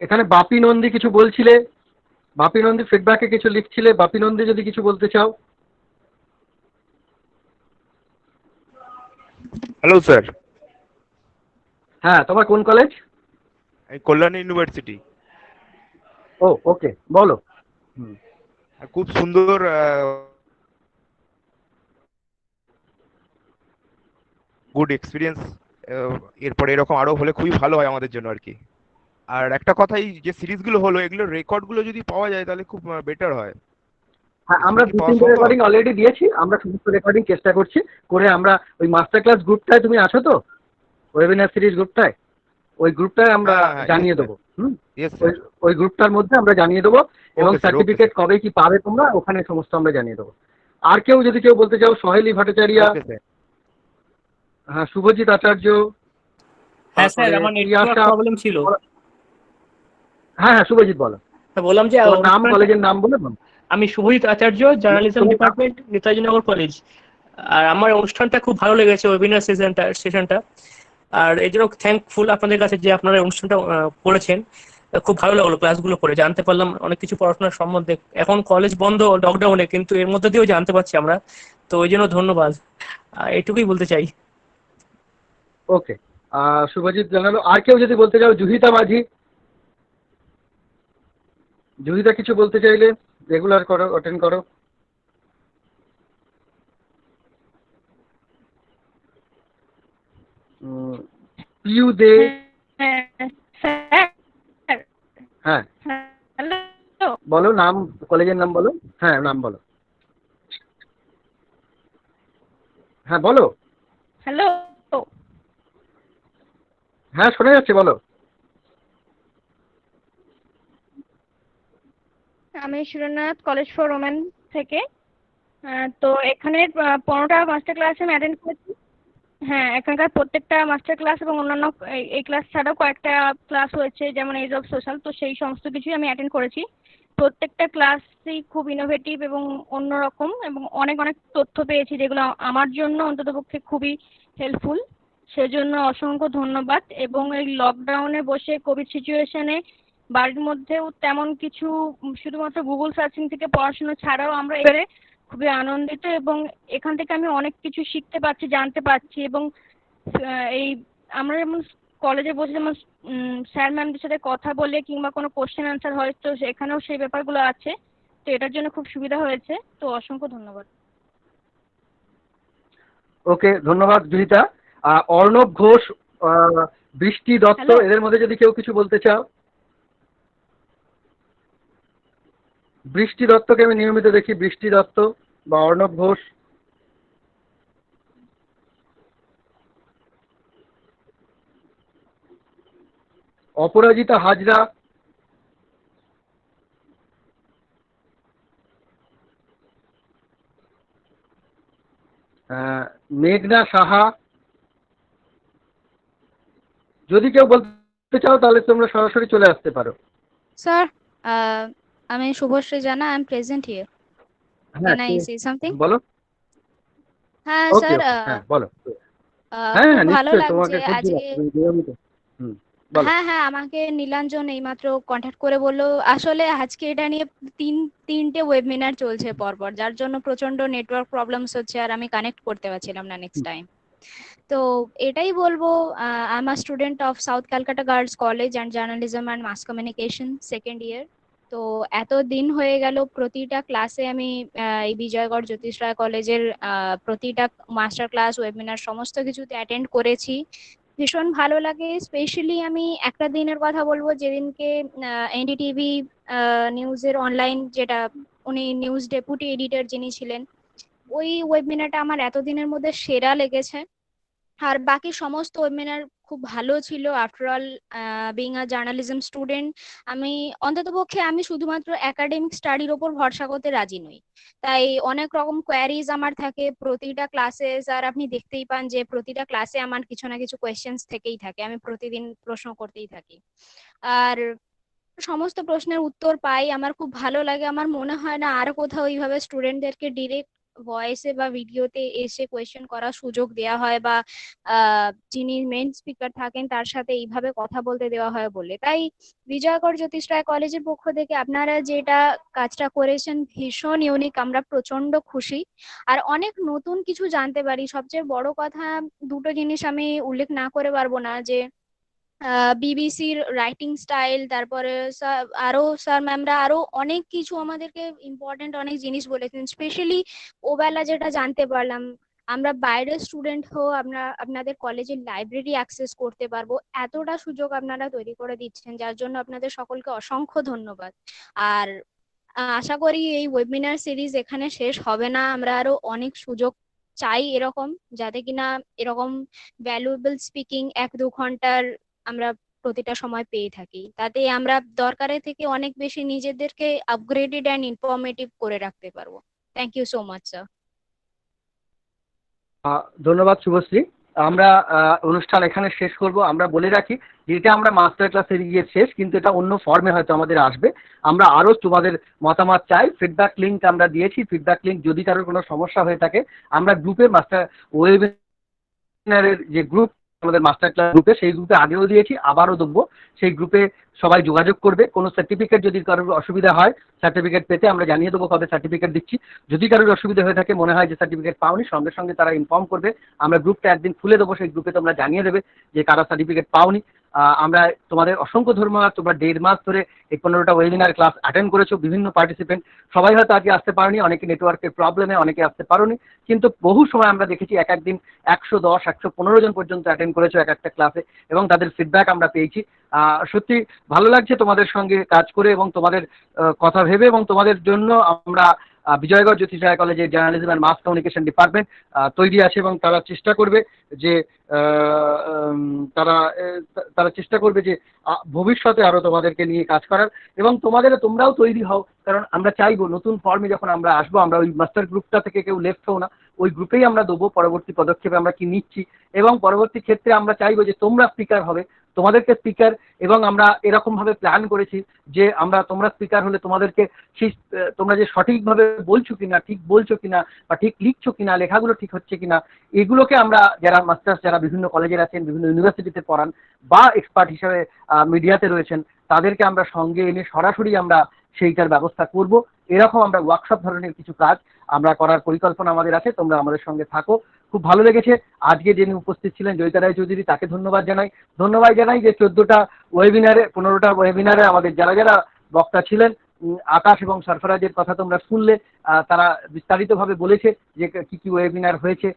এখানে বাপি নন্দী কিছু বলছিলে, বাপি নন্দী ফিডব্যাকে কিছু লিখছিলে, বাপি নন্দী যদি কিছু বলতে চাও। Hello sir. হ্যাঁ, তোমার কোন কলেজ? কল্যাণ ইউনিভার্সিটি। ও ওকে, বলো। খুব সুন্দর গুড এক্সপিরিয়েন্স। এরপরে এরকম আরো হলে খুবই ভালো হয় আমাদের জন্য আর কি। আর একটা কথাই, যে সিরিজগুলো হলো এগুলোর রেকর্ডগুলো যদি পাওয়া যায় তাহলে খুব বেটার হয়। হ্যাঁ, আমরা 2-3টা রেকর্ডিং অলরেডি দিয়েছি। আমরা সমস্ত রেকর্ডিং চেষ্টা করছি করে আমরা ওই মাস্টার ক্লাস গ্রুপটায়, তুমি আছো তো ওয়েবিনার সিরিজ গ্রুপটায়? ওই গ্রুপটায় আমরা জানিয়ে দেবো। ওই গ্রুপটার মধ্যে আমরা জানিয়ে দেবো এবং সার্টিফিকেট কবে কি পাবে তোমরা ওখানে সমস্ত আমরা জানিয়ে দেবো। আর কেউ যদি কেউ বলতে চাও, সহেলি ভট্টাচার্য, হ্যাঁ, শুভজিৎ আচার্য। হ্যাঁ স্যার, আমার নেটওয়ার্ক প্রবলেম ছিল। হ্যাঁ হ্যাঁ, শুভজিৎ বলো। বললাম যে নাম, কলেজের নাম বলে। আমি শুভজিৎ আচার্য, জার্নালিজম ডিপার্টমেন্ট, নেতাজি নগর কলেজ। আর আমার অনুষ্ঠানটা খুব ভালো লেগেছে, ওয়েবিনার সেশনটা। আর এই জন্য থ্যাঙ্কফুল আপনাদের কাছে যে আপনারা অনুষ্ঠানটা করেছেন। খুব ভালো লাগলো ক্লাসগুলো করে, জানতে পারলাম অনেক কিছু পড়াশোনার সম্বন্ধে। এখন কলেজ বন্ধ লকডাউনে, কিন্তু এর মধ্যে দিয়েও জানতে পারছি আমরা, তো ওই জন্য ধন্যবাদ। এটুকুই বলতে চাই। ওকে, শুভজিৎ জানালো। আর কেউ যদি বলতে চাও? জুহিতা মাঝি, জুহিতা কিছু বলতে চাইলে রেগুলার করো, অটেন্ড করো। পিউ দে। হ্যাঁ, বলো নাম, কলেজের নাম বলো। হ্যাঁ, নাম বলো। হ্যাঁ বলো। হ্যালো। হ্যাঁ, শোনা যাচ্ছে, বলো। আমি সুরেন্দ্রনাথ কলেজ ফর ওমেন থেকে। তো এখানে 15টা মাস্টার ক্লাস আমি অ্যাটেন্ড করেছি। হ্যাঁ, এখানকার প্রত্যেকটা মাস্টার ক্লাস এবং অন্যান্য এই ক্লাস ছাড়াও কয়েকটা ক্লাস হয়েছে, যেমন এজ অফ সোশ্যাল, তো সেই সমস্ত কিছুই আমি অ্যাটেন্ড করেছি। প্রত্যেকটা ক্লাসই খুব ইনোভেটিভ এবং অন্যরকম, এবং অনেক অনেক তথ্য পেয়েছি যেগুলো আমার জন্য অন্ততপক্ষে খুবই হেল্পফুল। সেজন্য অসংখ্য ধন্যবাদ। এবং এই লকডাউনে বসে কোভিড সিচুয়েশনে বাড়ির মধ্যেও তেমন কিছু শুধুমাত্র গুগল সার্চিং থেকে পড়াশোনা ছাড়াও আমরা এবারে খুবই আনন্দিত, এবং এখান থেকে আমি অনেক কিছু শিখতে পারছি, জানতে পারছি। এবং এই আমরা যেমন কলেজে বসে যেমন স্যার ম্যামদের সাথে কথা বলে কিংবা কোনো কোশ্চেন অ্যান্সার হয়, তো এখানেও সেই ব্যাপারগুলো আছে। তো এটার জন্য খুব সুবিধা হয়েছে। তো অসংখ্য ধন্যবাদ। ওকে, ধন্যবাদ জুহিতা। অর্ণব ঘোষ, বৃষ্টি দত্ত, Hello? এদের মধ্যে যদি কেউ কিছু বলতে চাও। বৃষ্টি দত্তকে আমি নিয়মিত দেখি, বৃষ্টি দত্ত বা অর্ণব ঘোষ। অপরাজিতা হাজরা, মেঘনা সাহা। যদি কেউ বলতে চাও তাহলে তোমরা সরাসরি চলে আসতে পারো। Sir, I'm Shubhashree Jana. I'm present here. Can I say something? বলো। হ্যাঁ ওকে, স্যার, হ্যাঁ বলো। খুব হ্যাঁ, ভালো নিশ্চয়ই, লাগছে তোমাকে খুঁজছি আজকে। তুমি নিয়মিত। বলো। হ্যাঁ হ্যাঁ, আমাকে নীলাঞ্জন এইমাত্র কন্ট্যাক্ট করে বললো আসলে আজকে এটা নিয়ে তিনটে ওয়েবিনার চলছে পরপর, যার জন্য প্রচন্ড নেটওয়ার্ক প্রবলেমস হচ্ছে আর আমি কানেক্ট করতে পারছিলাম না নেক্সট টাইম। তো এটাই বলবো, I am a student of South Calcutta girls college and journalism and mass communication second year. তো এত দিন হয়ে গেল প্রতিটা ক্লাসে আমি এই বিজয়গড় জ্যোতিষ রায় কলেজের প্রতিটা মাস্টার ক্লাস ওয়েবিনার সমস্ত কিছুতে অ্যাটেন্ড করেছি। ভীষণ ভালো লাগে। স্পেশালি আমি একটা দিনের কথা বলবো যেদিনকে এনডিটিভি নিউজের অনলাইন, যেটা উনি নিউজ ডেপুটি এডিটর যিনি ছিলেন, ওই ওয়েবিনারটা আমার এতদিনের মধ্যে সেরা লেগেছে। আর বাকি সমস্ত ওয়েবিনার খুব ভালো ছিল। After all being a journalism student, আমি অন্ততপক্ষে আমি শুধুমাত্র একাডেমিক স্টাডির ওপর ভরসা করতে রাজি নই। তাই অনেক রকম কোয়ারিজ আমার থাকে প্রতিটা ক্লাসে। স্যার আপনি দেখতেই পান যে প্রতিটা ক্লাসে আমার কিছু না কিছু কোয়েশ্চেন্স থেকেই থাকে, আমি প্রতিদিন প্রশ্ন করতেই থাকি। আর সমস্ত প্রশ্নের উত্তর পাই, আমার খুব ভালো লাগে। আমার মনে হয় না আর কোথাও এইভাবে স্টুডেন্টদেরকে ডিরেক্ট ভয়েসে বা ভিডিওতে এসে কোয়েশ্চেন করার সুযোগ দেওয়া হয়, বা যিনি মেন স্পিকার থাকেন তার সাথে এইভাবে কথা বলতে দেওয়া হয় বলে। তাই বিজয়গড় জ্যোতিষ রায় কলেজের পক্ষ থেকে আপনারা যেটা কাজটা করেছেন ভীষণ ইউনিক, আমরা প্রচন্ড খুশি। আর অনেক নতুন কিছু জানতে পারি। সবচেয়ে বড় কথা দুটো জিনিস আমি উল্লেখ না করে পারবো না, যে বিবিসির রাইটিং স্টাইল, তারপরে আরো স্যার ম্যামরা আরো অনেক কিছু আমাদেরকে ইম্পর্টেন্ট অনেক জিনিস বলেছেন। স্পেশালি ওবেলা যেটা জানতে পারলাম, আমরা বাইরের স্টুডেন্ট হও আমরা আপনাদের কলেজের লাইব্রেরি অ্যাক্সেস করতে পারবো, এতটা সুযোগ আপনারা তৈরি করে দিচ্ছেন, যার জন্য আপনাদের সকলকে অসংখ্য ধন্যবাদ। আর আশা করি এই ওয়েবিনার সিরিজ এখানে শেষ হবে না, আমরা আরো অনেক সুযোগ চাই এরকম, যাতে কিনা এরকম ভ্যালুয়েবল স্পিকিং 1-2 ঘন্টার আমরা প্রতিটা সময় পেয়ে থাকি, তাতে আমরা দরকারের থেকে অনেক বেশি নিজেদেরকে আপগ্রেডেড অ্যান্ড ইনফরমেটিভ করে রাখতে পারবো। Thank you so much sir. ধন্যবাদ শুভশ্রী। আমরা অনুষ্ঠান এখানে শেষ করব। আমরা বলে রাখি যে এটা আমরা মাস্টার ক্লাসে গিয়ে শেষ, কিন্তু এটা অন্য ফর্মে হয়তো আমাদের আসবে। আমরা আরও তোমাদের মতামত চাই। ফিডব্যাক লিঙ্ক আমরা দিয়েছি, ফিডব্যাক লিঙ্ক যদি কারোর কোনো সমস্যা হয়ে থাকে আমরা গ্রুপে মাস্টার ওয়েবিনারের যে গ্রুপ আমাদের মাস্টার ক্লাস গ্রুপে, সেই গ্রুপে আগেও দিয়েছি, আবারও দেবো। সেই গ্রুপে সবাই যোগাযোগ করবে। কোনো সার্টিফিকেট যদি কারোর অসুবিধা হয় সার্টিফিকেট পেতে আমরা জানিয়ে দেবো কবে সার্টিফিকেট দিচ্ছি। যদি কারোর অসুবিধা হয়ে থাকে, মনে হয় যে সার্টিফিকেট পাওনি, সঙ্গে সঙ্গে তারা ইনফর্ম করবে। আমরা গ্রুপটা একদিন খুলে দেবো, সেই গ্রুপে তোমরা জানিয়ে দেবে যে কারা সার্টিফিকেট পাওনি। আমরা তোমাদের অসংখ্য ধন্যবাদ। তোমরা 1.5 মাস ধরে এই 15টা ওয়েবিনার ক্লাস অ্যাটেন্ড করেছো। বিভিন্ন পার্টিসিপেন্ট সবাই হয়তো আজকে আসতে পারেনি, অনেকে নেটওয়ার্কের প্রবলেমে অনেকে আসতে পারোনি, কিন্তু বহু সময় আমরা দেখেছি এক একদিন 110-115 জন পর্যন্ত অ্যাটেন্ড করেছো এক একটা ক্লাসে, এবং তাদের ফিডব্যাক আমরা পেয়েছি। সত্যি ভালো লাগছে তোমাদের সঙ্গে কাজ করে এবং তোমাদের কথা ভেবে। এবং তোমাদের জন্য আমরা বিজয়গড় জ্যোতিষ রায় কলেজের journalism and mass communication department তৈরি আছে, এবং তারা চেষ্টা করবে যে তারা চেষ্টা করবে যে ভবিষ্যতে আরো তোমাদেরকে নিয়ে কাজ করার, এবং তোমরাও তৈরি হও। কারণ আমরা চাইবো নতুন ফর্মে যখন আমরা আসবো, আমরা ওই মাস্টার গ্রুপটা থেকে কেউ লেফট হও না, ওই গ্রুপেই আমরা দেবো পরবর্তী পদক্ষেপে আমরা কি নিচ্ছি। এবং পরবর্তী ক্ষেত্রে আমরা চাইবো যে তোমরা স্পিকার হবে, তোমাদেরকে স্পিকার, এবং আমরা এরকমভাবে প্ল্যান করেছি যে তোমরা স্পিকার হলে তোমাদেরকে সেই তোমরা যে সঠিকভাবে বলছো কিনা, ঠিক বলছো কিনা, বা ঠিক লিখছো কিনা, লেখাগুলো ঠিক হচ্ছে কিনা, এগুলোকে আমরা যারা মাস্টার্স, যারা বিভিন্ন কলেজের আছেন, বিভিন্ন ইউনিভার্সিটিতে পড়ান, বা এক্সপার্ট হিসাবে মিডিয়াতে রয়েছেন, তাদেরকে আমরা সঙ্গে এনে সরাসরি আমরা সেইটার ব্যবস্থা করব। এরকম আমরা ওয়ার্কশপ ধরনের কিছু কাজ আমরা করার পরিকল্পনা আমাদের আছে। তোমরা আমাদের সঙ্গে থাকো। খুব ভালো লেগেছে আজকে যিনি উপস্থিত ছিলেন জয়িতা রায় চৌধুরী, তাকে ধন্যবাদ জানাই যে 14টা ওয়েবিনারে, 15টা ওয়েবিনারে আমাদের যারা যারা বক্তা ছিলেন, আকাশ এবং সরফরাজের কথা তোমরা শুনলে, তারা বিস্তারিতভাবে বলেছে যে কি কি ওয়েবিনার হয়েছে,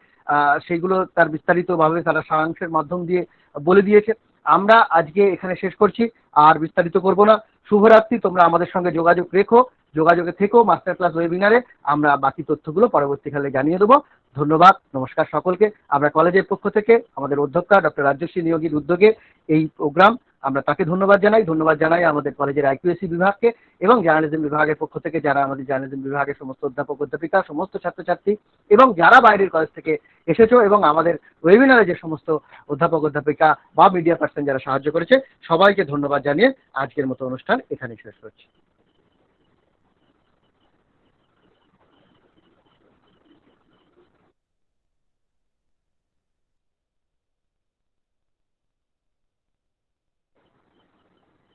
সেইগুলো তার বিস্তারিতভাবে তারা সারাংশের মাধ্যম দিয়ে বলে দিয়েছে। আমরা আজকে এখানে শেষ করছি, আর বিস্তারিত করব না। শুভরাত্রি। তোমরা আমাদের সঙ্গে যোগাযোগে থেকো। মাস্টার ক্লাস ওয়েবিনারে আমরা বাকি তথ্যগুলো পরবর্তীকালে জানিয়ে দেবো। ধন্যবাদ, নমস্কার সকলকে। আমরা কলেজের পক্ষ থেকে আমাদের অধ্যক্ষা ডক্টর রাজশ্রী নিয়োগীর উদ্যোগে এই প্রোগ্রাম, আমরা তাকে ধন্যবাদ জানাই আমাদের কলেজের আইকিউএসি বিভাগকে, এবং জার্নালিজম বিভাগের পক্ষ থেকে যারা আমাদের জার্নালিজম বিভাগের সমস্ত অধ্যাপক অধ্যাপিকা, সমস্ত ছাত্রছাত্রী, এবং যারা বাইরের কলেজ থেকে এসেছো, এবং আমাদের ওয়েবিনারে যে সমস্ত অধ্যাপক অধ্যাপিকা বা মিডিয়া পার্সন যারা সাহায্য করেছে, সবাইকে ধন্যবাদ জানিয়ে আজকের মতো অনুষ্ঠান এখানেই শেষ করছি।